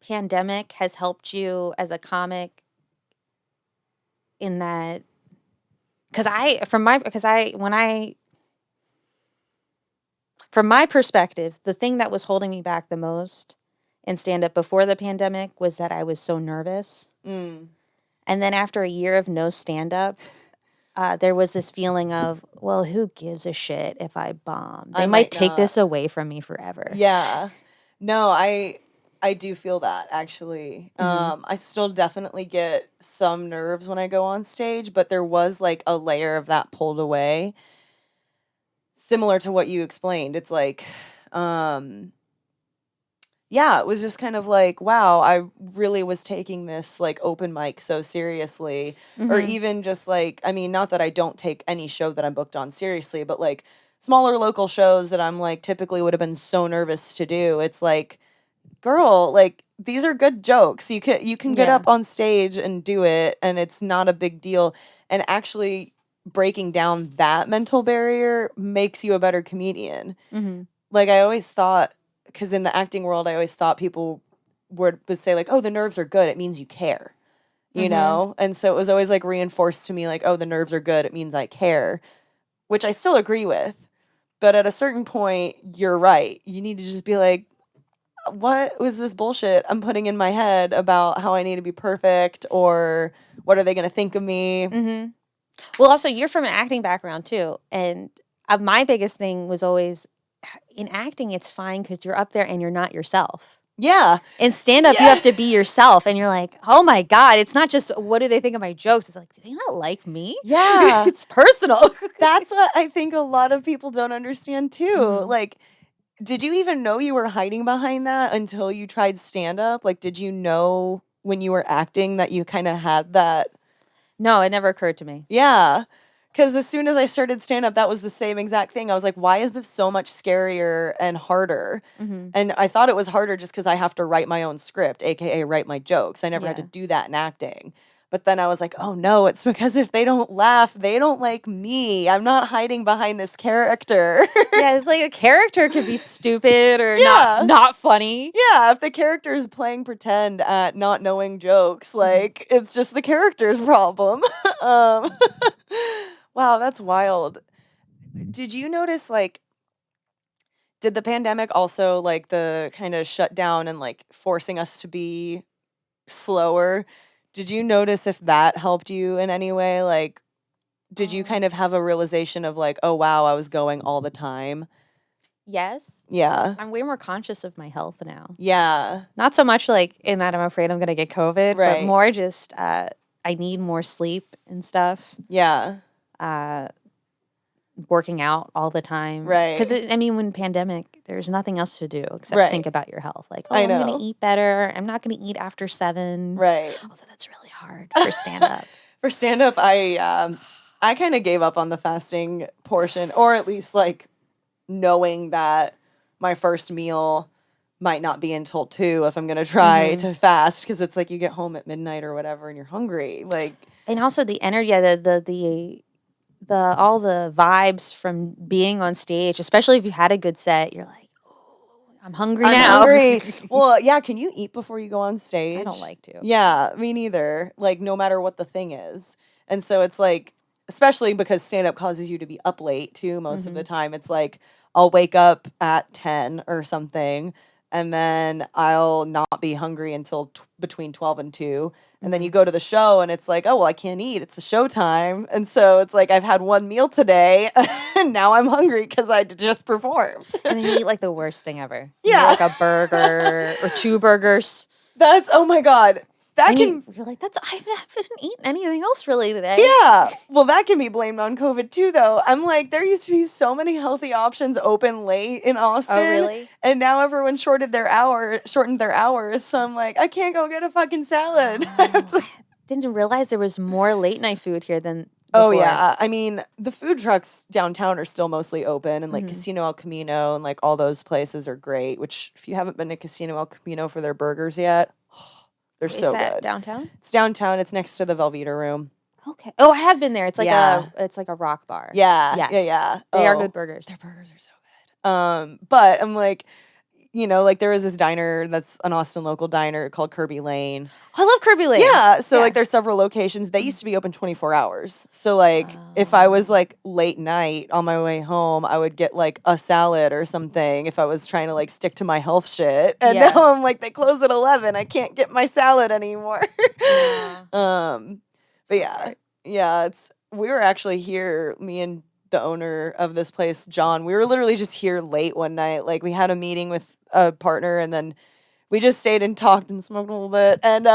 pandemic has helped you as a comic in that? From my perspective, the thing that was holding me back the most in stand-up before the pandemic was that I was so nervous. Mm. And then after a year of no stand-up, there was this feeling of, well, who gives a shit if I bomb? They might take this away from me forever. Yeah. No, I do feel that, actually. I still definitely get some nerves when I go on stage, but there was like a layer of that pulled away. Similar to what you explained. It's like, yeah, it was just kind of like, wow, I really was taking this like open mic so seriously. Or even just like, I mean, not that I don't take any show that I'm booked on seriously, but like smaller local shows that I'm like typically would have been so nervous to do. It's like, girl, like these are good jokes. You can get up on stage and do it, and it's not a big deal. And actually breaking down that mental barrier makes you a better comedian. Like I always thought, because in the acting world, I always thought people would say like, oh, the nerves are good. It means you care, you know? And so it was always like reinforced to me like, oh, the nerves are good. It means I care, which I still agree with. But at a certain point, you're right. You need to just be like, what was this bullshit I'm putting in my head about how I need to be perfect, or what are they going to think of me? Well, also, you're from an acting background too. And my biggest thing was always, in acting, it's fine because you're up there and you're not yourself. Yeah. In stand-up, you have to be yourself. And you're like, oh my God, it's not just, what do they think of my jokes? It's like, do they not like me? Yeah. It's personal. That's what I think a lot of people don't understand too. Like, did you even know you were hiding behind that until you tried stand-up? Like, did you know when you were acting that you kind of had that? No, it never occurred to me. Yeah. Because as soon as I started stand-up, that was the same exact thing. I was like, why is this so much scarier and harder? And I thought it was harder just because I have to write my own script, a.k.a. write my jokes. I never had to do that in acting. But then I was like, oh no, it's because if they don't laugh, they don't like me. I'm not hiding behind this character. Yeah, it's like a character could be stupid or Yeah. not funny. Yeah, if the character is playing pretend at not knowing jokes, like it's just the character's problem. um, wow, that's wild. Did you notice like did the pandemic also like the kind of shut down and like forcing us to be slower? Did you notice if that helped you in any way? Like, did you kind of have a realization of like, oh wow, I was going all the time? Yes. Yeah. I'm way more conscious of my health now. Yeah. Not so much like in that I'm afraid I'm going to get COVID, but Right. more just I need more sleep and stuff. Yeah. Working out all the time. Right. Because, I mean, when pandemic, there's nothing else to do except Right. think about your health. Like, I I'm going know. to eat better. I'm not going to eat after 7. Right. Although that's really hard for stand-up. For stand up, I kind of gave up on the fasting portion, or at least like knowing that my first meal might not be until 2 if I'm gonna try to fast, because it's like you get home at midnight or whatever and you're hungry. Like, And also the energy, the all the vibes from being on stage, especially if you had a good set, you're like, oh, I'm hungry I'm now. hungry. Well, yeah. Can you eat before you go on stage? I don't like to. Yeah, me neither. Like, no matter what the thing is. And so it's like, especially because stand up causes you to be up late too, most of the time. It's like, I'll wake up at 10 or something, and then I'll not be hungry until between 12 and 2. And then you go to the show and it's like, oh, well, I can't eat. It's the show time. And so it's like, I've had one meal today and now I'm hungry because I just performed. And then you eat like the worst thing ever. You Yeah. eat, like a burger or 2 burgers. That's, oh my God. That And can, you're like, I haven't eaten anything else really today. yeah. Well, that can be blamed on COVID too, though. I'm like, there used to be so many healthy options open late in Austin. Oh, really? And now everyone shortened their hours. So I'm like, I can't go get a fucking salad. I have to- Didn't realize there was more late night food here than Oh, before. yeah. I mean, the food trucks downtown are still mostly open, and like Casino El Camino and like all those places are great, which if you haven't been to Casino El Camino for their burgers yet, they're Is so that good. downtown? It's downtown. It's next to the Velveeta Room. Okay. Oh, I have been there. It's like Yeah. it's like a rock bar. Yeah. Yes. Yeah. They are Oh, good burgers. Their burgers are so good. But I'm like, you know, like there is this diner that's an Austin local diner called Kirby Lane. I love Kirby Lane. Yeah. So Yeah. like there's several locations. They used to be open 24 hours. So like if I was like late night on my way home, I would get like a salad or something if I was trying to like stick to my health shit. And Yeah. now I'm like, they close at 11. I can't get my salad anymore. Yeah. But yeah. Yeah, we were actually here, me and the owner of this place, John. We were literally just here late one night. Like we had a meeting with a partner, and then we just stayed and talked and smoked a little bit. And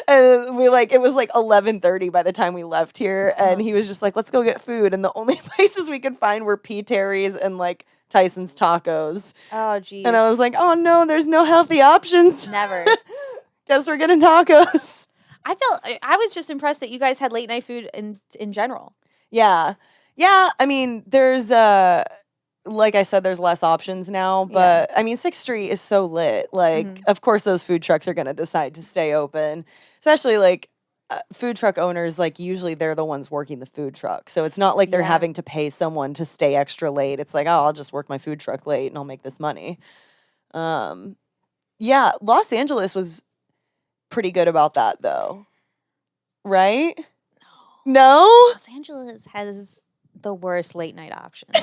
and we like it was like 11:30 by the time we left here, and he was just like, "Let's go get food." And the only places we could find were P. Terry's and like Tyson's Tacos. Oh, geez. And I was like, "Oh no, there's no healthy options. Never. Guess we're getting tacos." I was just impressed that you guys had late night food in general. Yeah. Yeah, I mean, there's like I said, there's less options now, but I mean, 6th Street is so lit. Like, of course those food trucks are going to decide to stay open. Especially like food truck owners, like usually they're the ones working the food truck. So it's not like they're having to pay someone to stay extra late. It's like, "Oh, I'll just work my food truck late and I'll make this money." Yeah, Los Angeles was pretty good about that though. Right? No? Los Angeles has the worst late night options.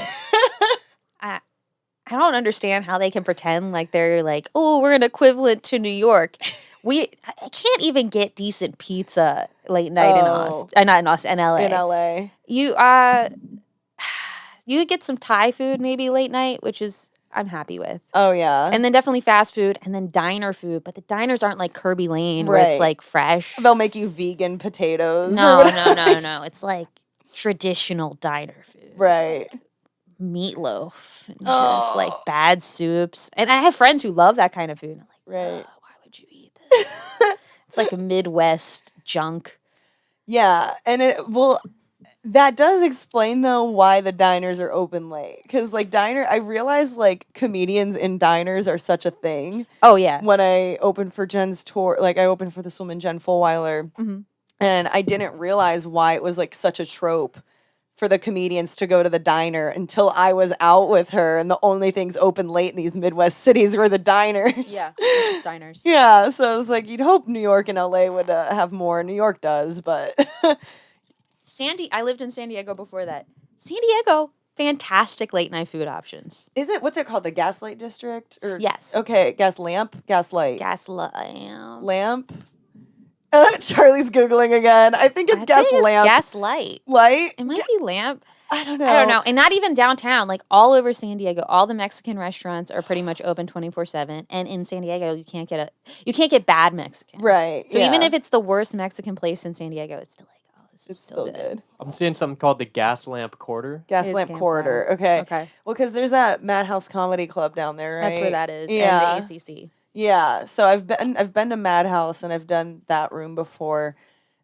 I don't understand how they can pretend like they're like, oh, we're an equivalent to New York. I can't even get decent pizza late night in Austin, not in Austin, in LA. In LA. You could get some Thai food maybe late night, which is I'm happy with. Oh yeah. And then definitely fast food and then diner food, but the diners aren't like Kirby Lane where it's Right. like fresh. They'll make you vegan potatoes. No. or whatever. It's like traditional diner food. Right. Meatloaf and just like bad soups. And I have friends who love that kind of food. And I'm like, Right. why would you eat this? It's like a Midwest junk. Yeah. And that does explain though why the diners are open late. Because like I realize like comedians in diners are such a thing. Oh yeah. When I opened for Jen's tour, like I opened for this woman, Jen Fulweiler. And I didn't realize why it was like such a trope for the comedians to go to the diner until I was out with her, and the only things open late in these Midwest cities were the diners. Yeah, it's just diners. Yeah, so I was like, you'd hope New York and LA would have more. New York does, but I lived in San Diego before that. San Diego, fantastic late night food options. is it, what's it called? The Gaslight District? Or Yes. Okay, Gaslight. Gaslamp. Charlie's Googling again. I think it's Gaslamp. Gaslight. Light? It might be lamp. I don't know. I don't know. And not even downtown, like all over San Diego, all the Mexican restaurants are pretty much open 24/7. And in San Diego, you can't get bad Mexican. Right. So even if it's the worst Mexican place in San Diego, it's still like, oh, this is it's still good. I'm seeing something called the Gas Lamp Quarter. Gaslamp Camp Corridor. Fire. Okay. Okay. Well, because there's that Madhouse Comedy Club down there, right? That's where that is. Yeah. And the ACC. Yeah. So I've been to Madhouse and I've done that room before.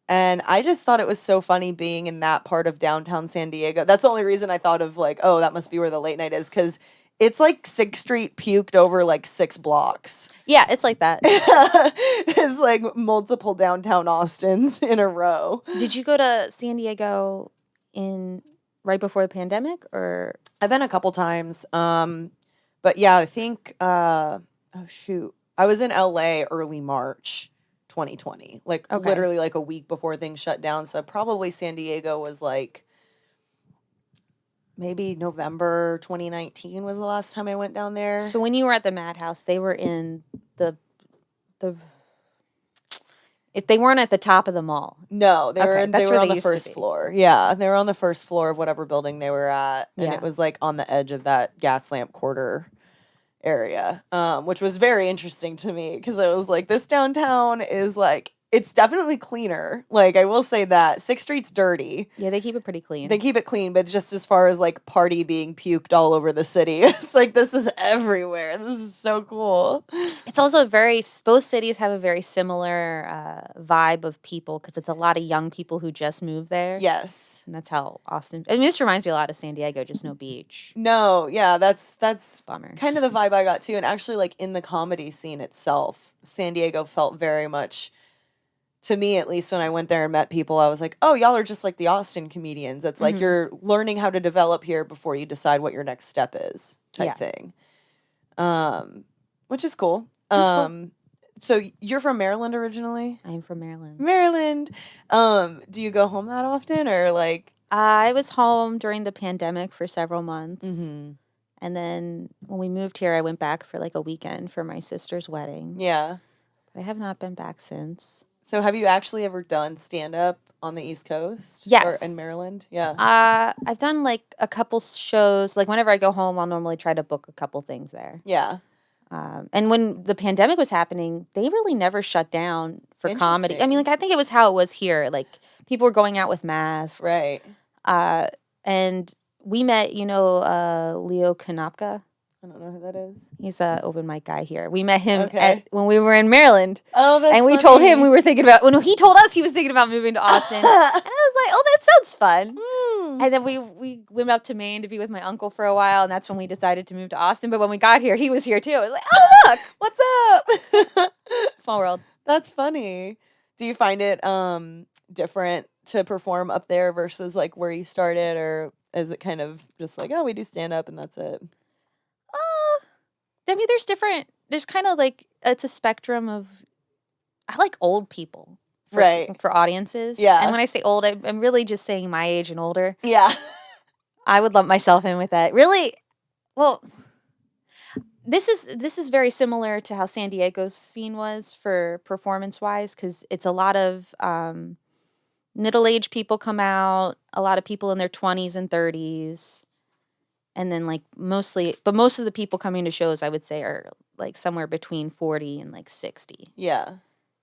And I just thought it was so funny being in that part of downtown San Diego. That's the only reason I thought of like, oh, that must be where the late night is, because it's like 6th Street puked over like 6 blocks. Yeah, it's like that. It's like multiple downtown Austins in a row. Did you go to San Diego right before the pandemic, or? I've been a couple times. But yeah, I think I was in LA early March 2020. Like Okay. literally like a week before things shut down. So probably San Diego was like maybe November 2019 was the last time I went down there. So when you were at the Madhouse, they were in if they weren't at the top of the mall. No, they Okay, were that's they where were on they the used to first be. floor. Yeah, they were on the first floor of whatever building they were at, and Yeah. it was like on the edge of that Gaslamp Quarter area, which was very interesting to me because I was like, this downtown is like, it's definitely cleaner. Like, I will say that 6th Street's dirty. Yeah, they keep it pretty clean. They keep it clean, but just as far as like party being puked all over the city, it's like, this is everywhere. This is so cool. It's also both cities have a very similar vibe of people because it's a lot of young people who just moved there. Yes. And that's how Austin, I mean, this reminds me a lot of San Diego, just no beach. No, yeah, that's Bummer. kind of the vibe I got too. And actually, like in the comedy scene itself, San Diego felt very much, to me at least, when I went there and met people, I was like, oh, y'all are just like the Austin comedians. It's like you're learning how to develop here before you decide what your next step is, type thing. Which is cool. So you're from Maryland originally? I am from Maryland. Maryland. Do you go home that often, or like? I was home during the pandemic for several months. Mm-hmm. And then when we moved here, I went back for like a weekend for my sister's wedding. Yeah. But I have not been back since. So have you actually ever done stand-up on the East Coast? Yes. Or in Maryland? Yeah. I've done like a couple shows. Like whenever I go home, I'll normally try to book a couple things there. Yeah. And when the pandemic was happening, they really never shut down for comedy. I mean, Interesting. like I think it was how it was here. Like people were going out with masks. Right. And we met, Leo Konopka. I don't know who that is. He's an open mic guy here. We met him Okay. when we were in Maryland. Oh, that's And we told him we were thinking about, when he told us he was thinking about moving to Austin. And I was like, oh, that sounds fun. And then we went up to Maine to be with my uncle for a while. And that's when we decided to move to Austin. But when we got here, he was here too. I was like, oh, look. What's up? Small world. That's funny. Do you find it different to perform up there versus like where you started, or is it kind of just like, oh, we do stand up and that's it? I mean, there's kind of like, it's a spectrum of, I like old people. For audiences. Yeah. And when I say old, I'm really just saying my age and older. Yeah. I would lump myself in with that. Really, well, this is very similar to how San Diego's scene was for performance-wise, because it's a lot of middle-aged people come out, a lot of people in their 20s and 30s, and then like most of the people coming to shows, I would say, are like somewhere between 40 and like 60. Yeah.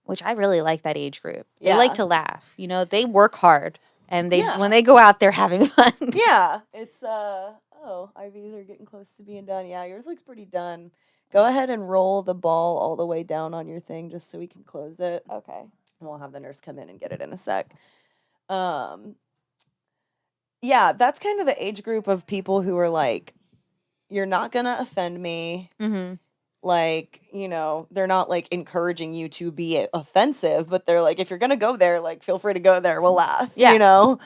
Which I really like that age group. They Yeah. like to laugh. They work hard, and when they go out, they're having fun. Yeah. It's IVs are getting close to being done. Yeah, yours looks pretty done. Go ahead and roll the ball all the way down on your thing just so we can close it. Okay. And we'll have the nurse come in and get it in a sec. Yeah, that's kind of the age group of people who are like, you're not gonna offend me. Mm-hmm. like, you know, they're not like encouraging you to be offensive, but they're like, if you're gonna go there, like, feel free to go there. We'll laugh. Yeah. You know?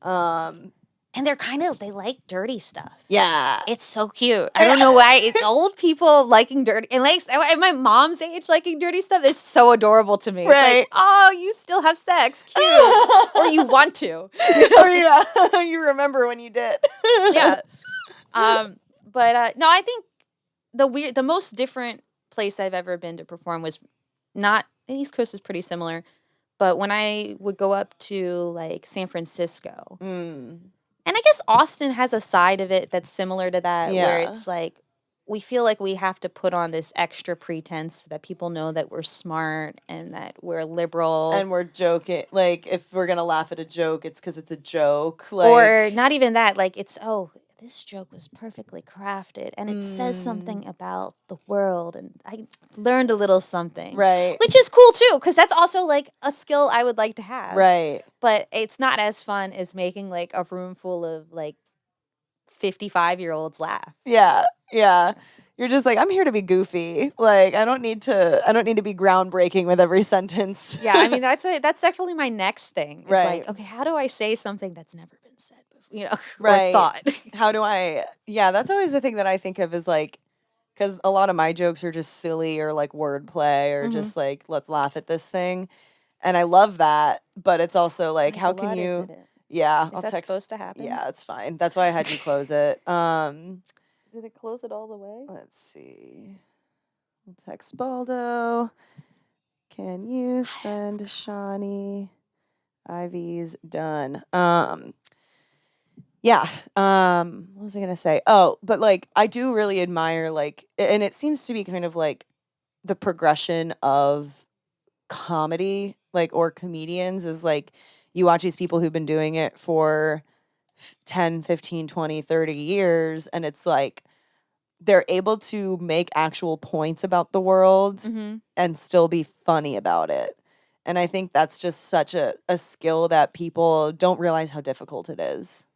Um, And they like dirty stuff. yeah. It's so cute. I don't know why. It's old people liking dirty. And like at my mom's age liking dirty stuff is so adorable to me. It's Right. like, oh, you still have sex. Cute. Or you want to. Oh yeah. You remember when you did. Yeah. But no, I think the most different place I've ever been to perform was not, the East Coast is pretty similar, but when I would go up to like San Francisco. And I guess Austin has a side of it that's similar to that, where Yeah. it's like we feel like we have to put on this extra pretense so that people know that we're smart and that we're liberal. And we're joking. Like, if we're gonna laugh at a joke, it's because it's a joke. Like, or not even that. Like, it's, oh, this joke was perfectly crafted and it says something about the world. And I learned a little something. right. Which is cool, too, because that's also, like, a skill I would like to have. Right. But it's not as fun as making, like, a room full of, like, 55-year-olds laugh. Yeah. Yeah. You're just like, I'm here to be goofy. Like, I don't need to be groundbreaking with every sentence. Yeah, I mean, that's definitely my next thing. It's Right. like, okay, how do I say something that's never been said before, you know, Right. or thought? How do I, yeah, that's always the thing that I think of is like, because a lot of my jokes are just silly or like wordplay or just like, let's laugh at this thing. And I love that. But it's also like, how can you, yeah, Is that supposed to happen? Yeah, it's fine. That's why I had you close it. Did it close it all the way? Let's see. We'll text Baldo. Can you send Shawnee? IV's done. Yeah. What was I gonna say? Oh, but like I do really admire like, and it seems to be kind of like the progression of comedy, like, or comedians is like you watch these people who've been doing it for 10, 15, 20, 30 years, and it's like they're able to make actual points about the world and still be funny about it. And I think that's just such a skill that people don't realize how difficult it is.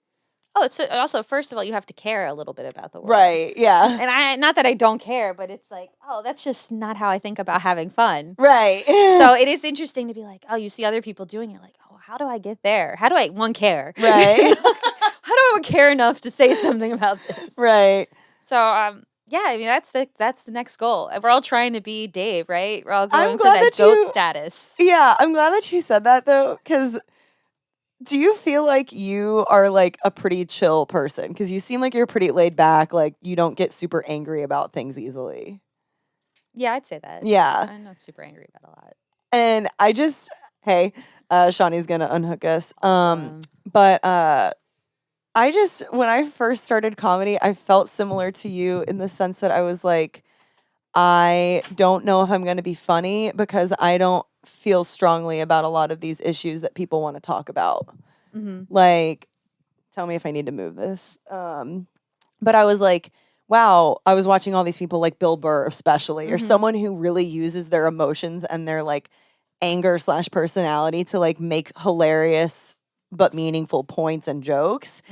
Oh, it's also, first of all, you have to care a little bit about the world. Right, yeah. And not that I don't care, but it's like, oh, that's just not how I think about having fun. Right. So it is interesting to be like, oh, you see other people doing it, like, oh, how do I get there? How do I, one, care? Right. How do I care enough to say something about this? Right. So, yeah, I mean, that's the next goal. And we're all trying to be Dave, right? We're all I'm going for glad that that goat you- status. Yeah, I'm glad that you said that though, because do you feel like you are like a pretty chill person? Because you seem like you're pretty laid back, like you don't get super angry about things easily. Yeah, I'd say that. Yeah. I'm not super angry about a lot. And I just, hey, Shawnee's gonna unhook us. But I just, when I first started comedy, I felt similar to you in the sense that I was like, I don't know if I'm going to be funny because I don't feel strongly about a lot of these issues that people want to talk about. Like, tell me if I need to move this. But I was like, wow, I was watching all these people like Bill Burr, especially, or someone who really uses their emotions and their like anger / personality to like make hilarious but meaningful points and jokes.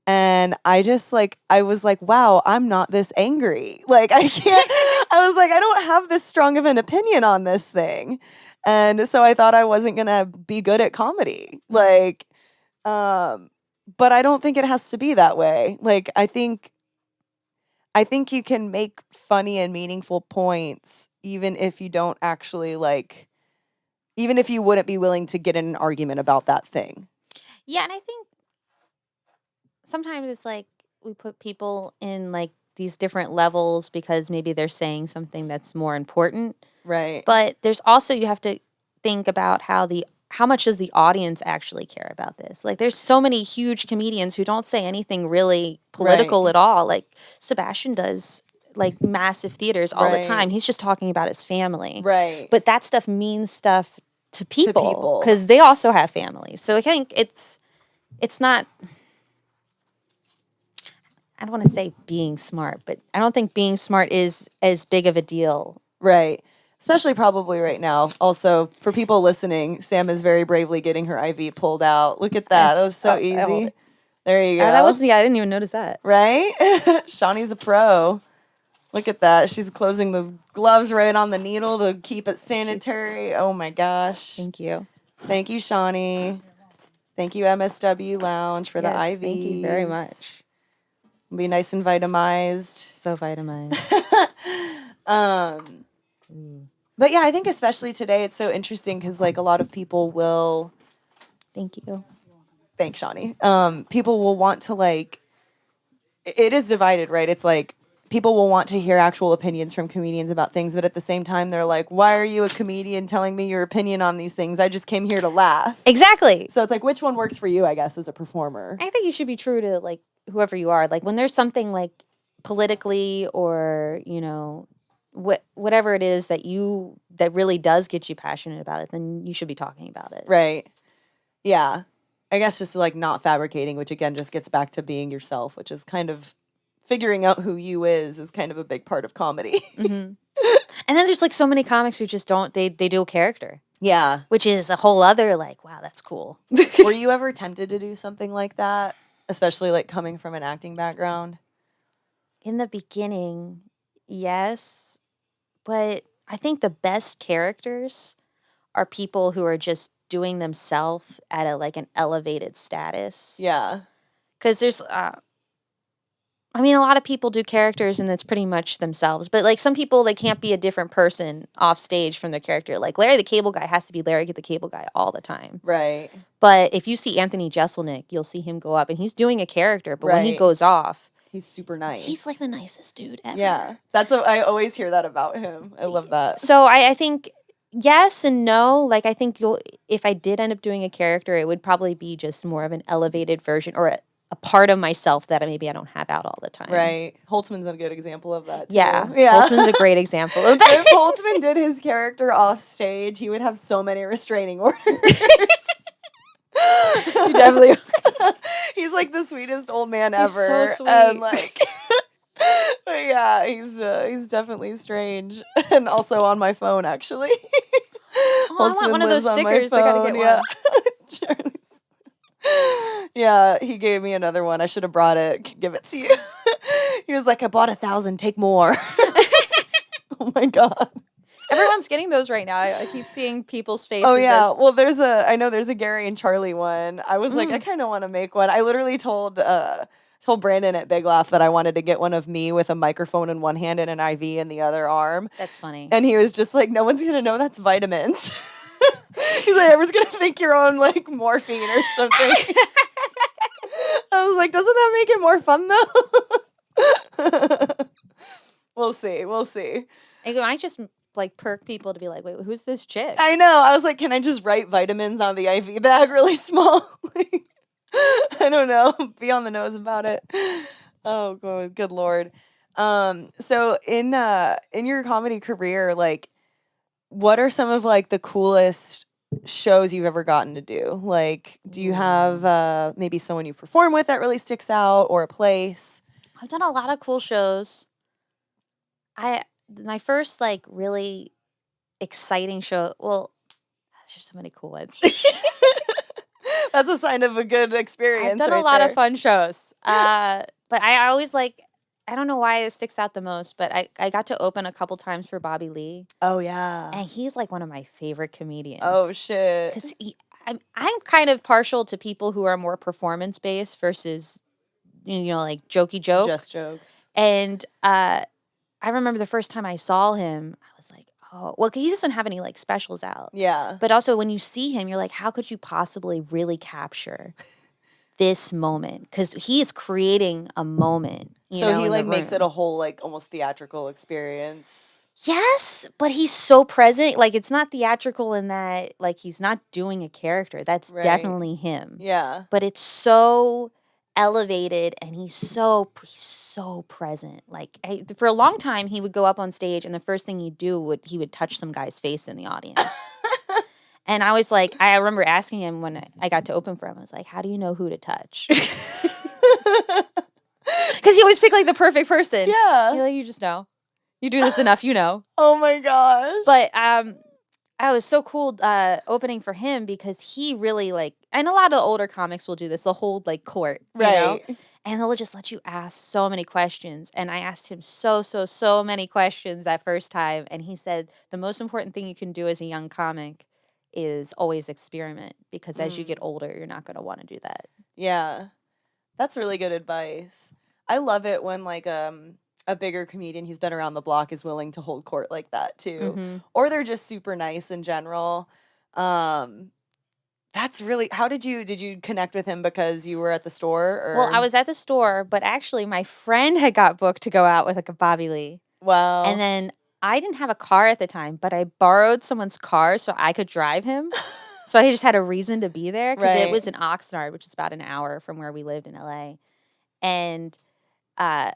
And I just like, I was like, wow, I'm not this angry. Like, I can't, I was like, I don't have this strong of an opinion on this thing. And so I thought I wasn't going to be good at comedy. Like, but I don't think it has to be that way. Like, I think you can make funny and meaningful points even if you don't actually like, even if you wouldn't be willing to get in an argument about that thing. Yeah, and I think sometimes it's like we put people in like these different levels because maybe they're saying something that's more important. Right. But there's also, you have to think about how much does the audience actually care about this? Like, there's so many huge comedians who don't say anything really political at all. Like Sebastian does like massive theaters all the time. He's just talking about his family. Right. But that stuff means stuff to people people. because they also have families. So I think it's not, I don't want to say being smart, but I don't think being smart is as big of a deal. Right. Especially probably right now. Also, for people listening, Sam is very bravely getting her IV pulled out. Look at that. That was so I hold easy. it. There you go. That was, yeah, I didn't even notice that. Right? Shawnee's a pro. Look at that. She's closing the gloves right on the needle to keep it sanitary. Oh my gosh. Thank you. Thank you, Shawnee. Thank you, MSW Lounge, for the IVs. Thank you very much. Be nice and vitamized. So vitamized. But yeah, I think especially today it's so interesting because like a lot of people will. Thank you. Thanks, Shawnee. People will want to like. It is divided, right? It's like people will want to hear actual opinions from comedians about things, but at the same time, they're like, "Why are you a comedian telling me your opinion on these things? I just came here to laugh." Exactly. So it's like, which one works for you? I guess as a performer. I think you should be true to like whoever you are. Like when there's something like politically or whatever it is that really does get you passionate about it, then you should be talking about it. Right. Yeah. I guess just like not fabricating, which again just gets back to being yourself, which is kind of figuring out who you is kind of a big part of comedy. Mm-hmm. And then there's like so many comics who just don't, they do a character. Yeah. Which is a whole other like, wow, that's cool. Were you ever tempted to do something like that? Especially like coming from an acting background? In the beginning, yes. But I think the best characters are people who are just doing themselves at an elevated status. Yeah. Because there's, a lot of people do characters and it's pretty much themselves. But like some people, they can't be a different person off stage from their character. Like Larry the Cable Guy has to be Larry the Cable Guy all the time. Right. But if you see Anthony Jeselnik, you'll see him go up and he's doing a character. But when he goes off, he's super nice. He's like the nicest dude ever. Yeah. I always hear that about him. I love that. So I think yes and no. Like I think if I did end up doing a character, it would probably be just more of an elevated version or a part of myself that maybe I don't have out all the time. Right. Holtzman's a good example of that too. Yeah. Holtzman's a great example of that. If Holtzman did his character off stage, he would have so many restraining orders. He definitely he's like the sweetest old man He's ever. so sweet. And like but yeah, he's definitely strange. And also on my phone actually. Oh, I want one of those stickers. I gotta get one. Charlie's. Yeah, he gave me another one. I should have brought it. Give it to you. He was like, I bought 1,000. Take more. Oh my God. Everyone's getting those right now. I keep seeing people's faces. Oh yeah. Well, I know there's a Gary and Charlie one. I was like, I kind of want to make one. I literally told Brandon at Big Laugh that I wanted to get one of me with a microphone in one hand and an IV in the other arm. That's funny. And he was just like, no one's gonna know that's vitamins. He's like, everyone's gonna think you're on like morphine or something. I was like, doesn't that make it more fun though? We'll see. And I just like perk people to be like, wait, who's this chick? I know. I was like, can I just write vitamins on the IV bag really small? I don't know. Be on the nose about it. Oh, good Lord. So in your comedy career, like, what are some of like the coolest shows you've ever gotten to do? Like, do you have maybe someone you perform with that really sticks out, or a place? I've done a lot of cool shows. My first like really exciting show. Well, there's so many cool ones. That's a sign of a good experience. I've done a lot of fun shows. But I always like, I don't know why it sticks out the most, but I got to open a couple times for Bobby Lee. Oh yeah. And he's like one of my favorite comedians. Oh shit. Because I'm kind of partial to people who are more performance based versus, like jokey joke. Just jokes. And I remember the first time I saw him, I was like, oh, well, he doesn't have any like specials out. Yeah. But also when you see him, you're like, how could you possibly really capture this moment? Because he is creating a moment. So he like makes it a whole like almost theatrical experience. Yes, but he's so present. Like it's not theatrical in that like he's not doing a character. That's definitely him. Yeah. But it's so elevated and he's so present. Like for a long time he would go up on stage and the first thing he'd do he would touch some guy's face in the audience. And I was like, I remember asking him when I got to open for him, I was like, how do you know who to touch? Because he always picked like the perfect person. Yeah. You just know. You do this enough, you know. Oh my gosh. But I was so cool opening for him because he really like, and a lot of older comics will do this, the whole like court, you know? and they'll just let you ask so many questions. And I asked him so many questions that first time. And he said the most important thing you can do as a young comic is always experiment, because as you get older, you're not going to want to do that. Yeah. That's really good advice. I love it when like a bigger comedian who's been around the block is willing to hold court like that too. Or they're just super nice in general. That's really, how did you connect with him because you were at the store? Or? Well, I was at the store, but actually my friend had got booked to go out with like a Bobby Lee. Wow. And then I didn't have a car at the time, but I borrowed someone's car so I could drive him. So I just had a reason to be there, because it was in Oxnard, which is about an hour from where we lived in LA. And I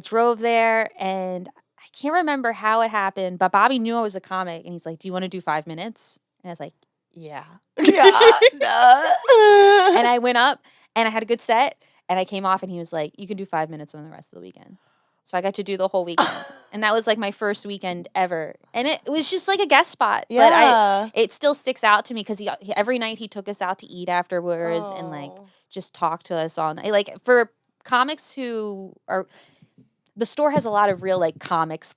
drove there, and I can't remember how it happened, but Bobby knew I was a comic, and he's like, "Do you want to do 5 minutes?" And I was like, "Yeah." And I went up, and I had a good set, and I came off, and he was like, "You can do 5 minutes on the rest of the weekend." So I got to do the whole weekend. And that was like my first weekend ever. And it was just like a guest spot. Yeah. But it still sticks out to me, because every night he took us out to eat afterwards and like just talked to us all night. Like for comics who are, the store has a lot of real like comics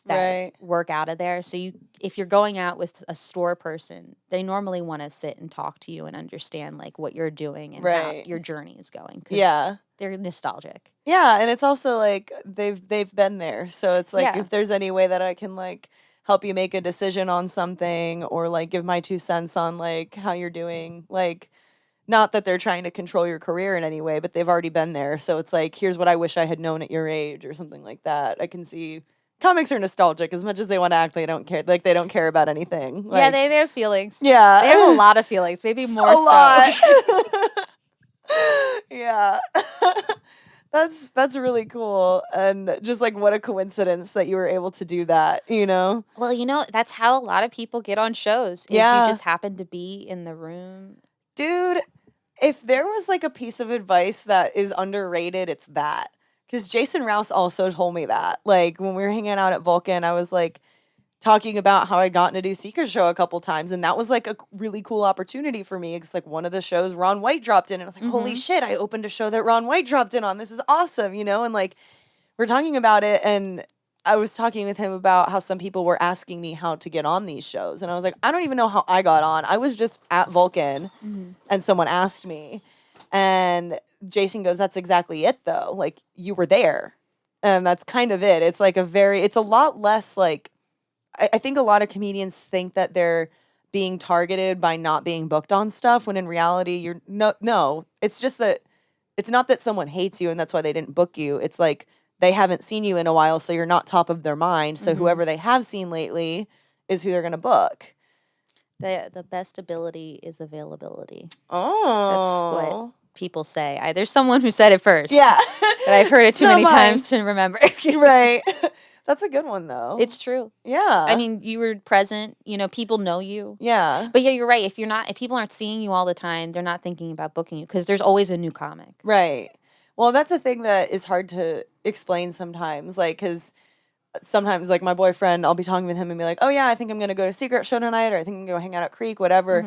that work out of there. So if you're going out with a store person, they normally want to sit and talk to you and understand like what you're doing and how your journey is going. Yeah. They're nostalgic. Yeah, and it's also like they've been there. So it's like if there's any way that I can like help you make a decision on something, or like give my 2 cents on like how you're doing, like not that they're trying to control your career in any way, but they've already been there. So it's like, here's what I wish I had known at your age or something like that. I can see comics are nostalgic as much as they want to act they don't care. Like they don't care about anything. Like, yeah, they have feelings. Yeah. They have a lot of feelings, maybe more so. Yeah. That's really cool. And just like what a coincidence that you were able to do that, you know? Well, that's how a lot of people get on shows. Is you just happen to be in the room. Dude, if there was like a piece of advice that is underrated, it's that. Because Jason Rouse also told me that. Like when we were hanging out at Vulcan, I was like talking about how I'd gotten to do Secret Show a couple times, and that was like a really cool opportunity for me. It's like one of the shows Ron White dropped in, and I was like, holy shit, I opened a show that Ron White dropped in on. This is awesome, you know? And like we're talking about it, and I was talking with him about how some people were asking me how to get on these shows, and I was like, I don't even know how I got on. I was just at Vulcan and someone asked me, and Jason goes, that's exactly it though. Like you were there, and that's kind of it. It's like it's a lot less like, I think a lot of comedians think that they're being targeted by not being booked on stuff, when in reality, you're no. It's just that it's not that someone hates you and that's why they didn't book you. It's like they haven't seen you in a while, so you're not top of their mind. So whoever they have seen lately is who they're going to book. The best ability is availability. Oh. That's what people say. There's someone who said it first. Yeah. But I've heard it too many times to remember. Right. That's a good one, though. It's true. Yeah. I mean, you were present. People know you. Yeah. But yeah, you're right. If people aren't seeing you all the time, they're not thinking about booking you, because there's always a new comic. Right. Well, that's a thing that is hard to explain sometimes. Like, because sometimes, like, my boyfriend, I'll be talking with him and be like, oh, yeah, I think I'm going to go to Secret Show tonight, or I think I'm going to go hang out at Creek, whatever.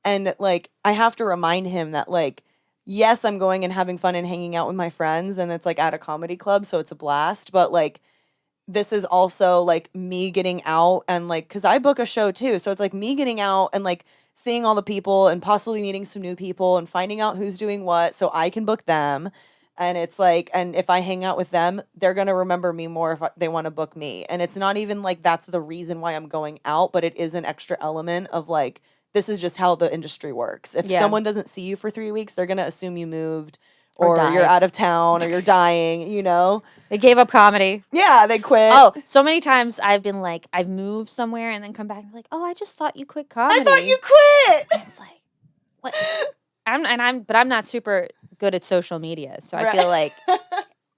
And, like, I have to remind him that, like, yes, I'm going and having fun and hanging out with my friends, and it's, like, at a comedy club, so it's a blast. But, like, this is also like me getting out, and like, cause I book a show too. So it's like me getting out and like seeing all the people and possibly meeting some new people and finding out who's doing what so I can book them. And it's like, and if I hang out with them, they're going to remember me more if they want to book me. And it's not even like that's the reason why I'm going out, but it is an extra element of like, this is just how the industry works. If someone doesn't see you for 3 weeks, they're going to assume you moved, or you're out of town, or you're dying, you know? They gave up comedy. Yeah, they quit. Oh, so many times I've been like, I've moved somewhere and then come back and like, oh, I just thought you quit comedy. I thought you quit. It's like, what? But I'm not super good at social media, so I feel like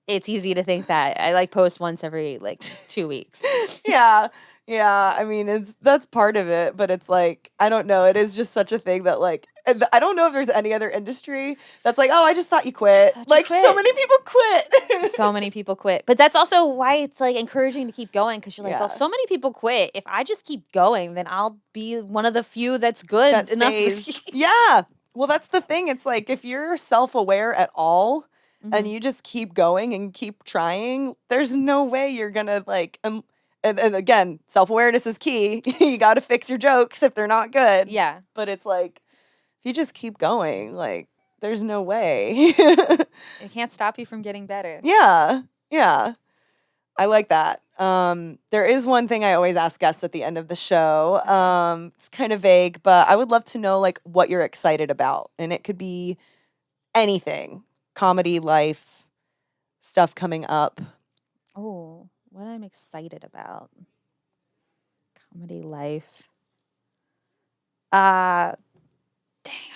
it's easy to think that I like post once every like 2 weeks. Yeah. I mean, that's part of it, but it's like, I don't know. It is just such a thing that like, I don't know if there's any other industry that's like, oh, I just thought you quit. Like, so many people quit. So many people quit. But that's also why it's like encouraging to keep going, because you're like, well, so many people quit. If I just keep going, then I'll be one of the few that's good enough. Yeah. Well, that's the thing. It's like, if you're self-aware at all, and you just keep going and keep trying, there's no way you're gonna like and again, self-awareness is key. You got to fix your jokes if they're not good. Yeah. But it's like, if you just keep going, like, there's no way. It can't stop you from getting better. Yeah. Yeah. I like that. There is one thing I always ask guests at the end of the show. It's kind of vague, but I would love to know, like, what you're excited about. And it could be anything. Comedy, life, stuff coming up. Oh, what I'm excited about. Comedy life. Dang,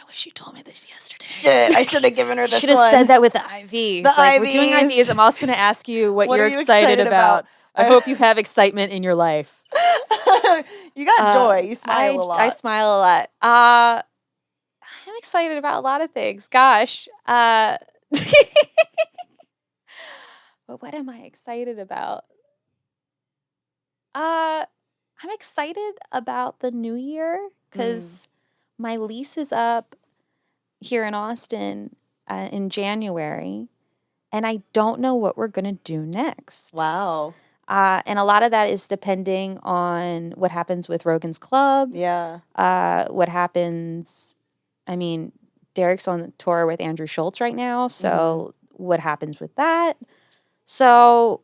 I wish you told me this yesterday. Shit, I should have given her this Should have one. said that with the IV. The Like, we're doing IVs. IVs. I'm also going to ask you what What you're are you excited about. I I- hope you have excitement in your life. You got joy. You smile a lot. I smile a lot. I'm excited about a lot of things. Gosh. But what am I excited about? I'm excited about the new year because my lease is up here in Austin in January, and I don't know what we're going to do next. Wow. And a lot of that is depending on what happens with Rogan's Club. Yeah. What happens, I mean, Derek's on the tour with Andrew Schultz right now, so what happens with that? So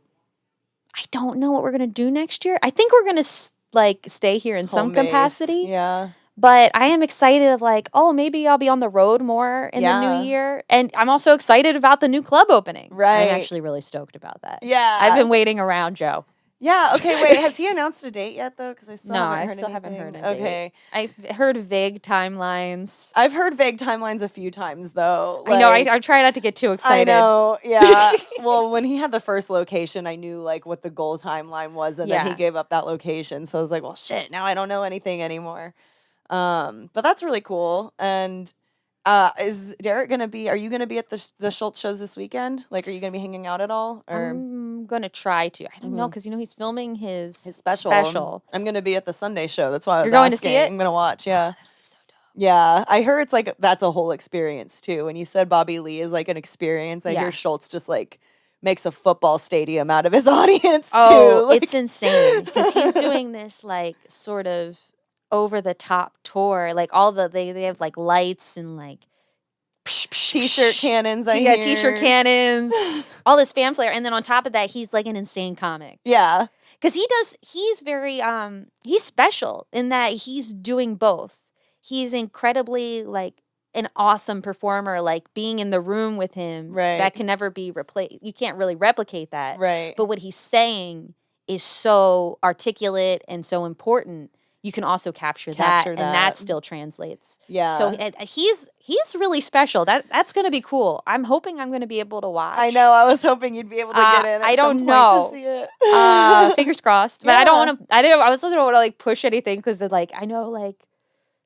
I don't know what we're going to do next year. I think we're going to stay here in some Home base. capacity. Yeah. But I am excited of like, oh, maybe I'll be on the road more in the Yeah. new year. And I'm also excited about the new club opening. Right. I'm actually really stoked about that. Yeah. I've been waiting around, Joe. Yeah. Okay. Wait. Has he announced a date yet, though? Because I still No, haven't I heard still haven't heard anything. a date. Okay. I've heard vague timelines. I've heard vague timelines a few times, though. I know. Like, I try not to get too excited. I know. Yeah. Well, when he had the first location, I knew like what the goal timeline was, and then he Yeah. gave up that location. So I was like, well, shit. Now I don't know anything anymore. But that's really cool. And is Derek gonna be? Are you gonna be at the Schultz shows this weekend? Like, are you gonna be hanging out at all? Or I'm gonna try to. I don't know because he's filming his special. I'm gonna be at the Sunday show. That's why I was You're going to see asking. it? I'm gonna watch. Yeah. That'd be so dope. Yeah, I heard it's like that's a whole experience too. When you said Bobby Lee is like an experience, I Yeah. hear Schultz just like makes a football stadium out of his audience Oh, too. Like, it's insane because he's doing this like sort of over the top tour. Like all they have like lights and like t-shirt cannons. I yeah, hear. t-shirt cannons, all this fanfare, and then on top of that, he's like an insane comic. Yeah, Because he's very, he's special in that he's doing both. He's incredibly, like, an awesome performer, like, being in the room with him. Right. That can never be replaced. You can't really replicate that. right. But what he's saying is so articulate and so important. You can also capture that, and that. that still translates. Yeah. So he's really special. That's going to be cool. I'm hoping I'm going to be able to watch. I know. I was hoping you'd be able to get in. At I some don't point know. to see it. Fingers crossed. But I don't Yeah. want to. I also don't want to like push anything because like I know like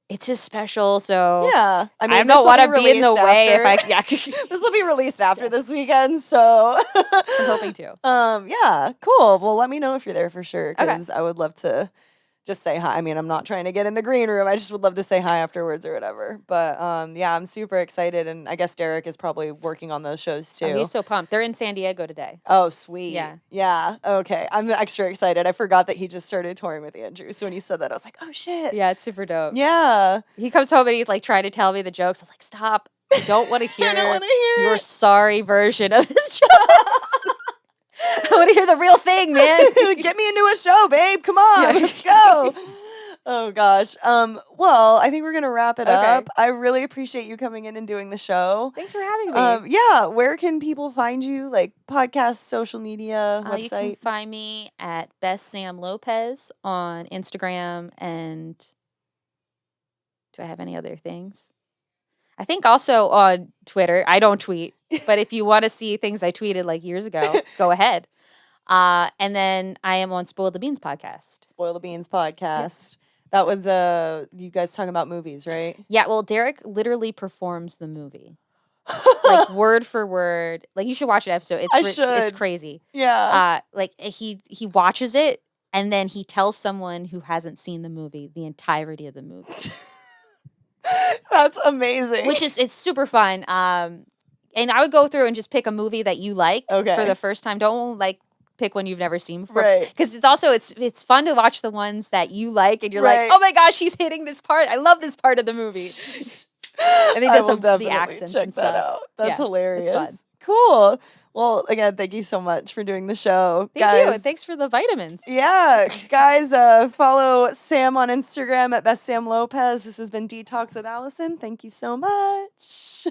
it's his special. So Yeah, I mean, I don't want to be in the released way if after. I. Yeah, This will be released after this weekend, so I'm hoping to. Yeah, cool. Well, let me know if you're there for sure, Okay. because I would love to just say hi. I mean, I'm not trying to get in the green room. I just would love to say hi afterwards or whatever. But yeah, I'm super excited, and I guess Derek is probably working on those shows too. Oh, he's so pumped. They're in San Diego today. Oh, sweet. Yeah. Yeah. Okay. I'm extra excited. I forgot that he just started touring with Andrew. So when he said that, I was like, oh shit. Yeah, it's super dope. Yeah. He comes home and he's like trying to tell me the jokes. I was like, stop. I don't want to hear I don't want to hear your it. sorry version of his jokes. I want to hear the real thing, man. Get me into a show, babe. Come on, Yeah. let's go. Oh gosh. Well, I think we're gonna wrap it Okay. up. I really appreciate you coming in and doing the show. Thanks for having me. Yeah. Where can people find you? Like podcasts, social media, You can website. find me at Best Sam Lopez on Instagram, and do I have any other things? I think also on Twitter. I don't tweet, but if you want to see things I tweeted like years ago, go ahead. And then I am on Spoil the Beans podcast. Spoil the Beans podcast. That was you guys talking about movies, right? Yeah, well, Derek literally performs the movie, like word for word. Like you should watch an episode. It's I It's should. crazy. Yeah. Like he watches it and then he tells someone who hasn't seen the movie the entirety of the movie, That's amazing. which is it's super fun. and I would go through and just pick a movie that you like for Okay. the first time. Don't like pick one you've never seen before, Right. because it's also it's fun to watch the ones that you like and you're like, Right. oh my gosh, he's hitting this part. I love this part of the movie. And he I does will the definitely accents check and that stuff. out. That's Yeah, hilarious. it's fun. Cool. Well, again, thank you so much for doing the show. Thank you, guys. and thanks for the vitamins. Yeah, guys, follow Sam on Instagram at Best Sam Lopez. This has been Detox with Allison. Thank you so much.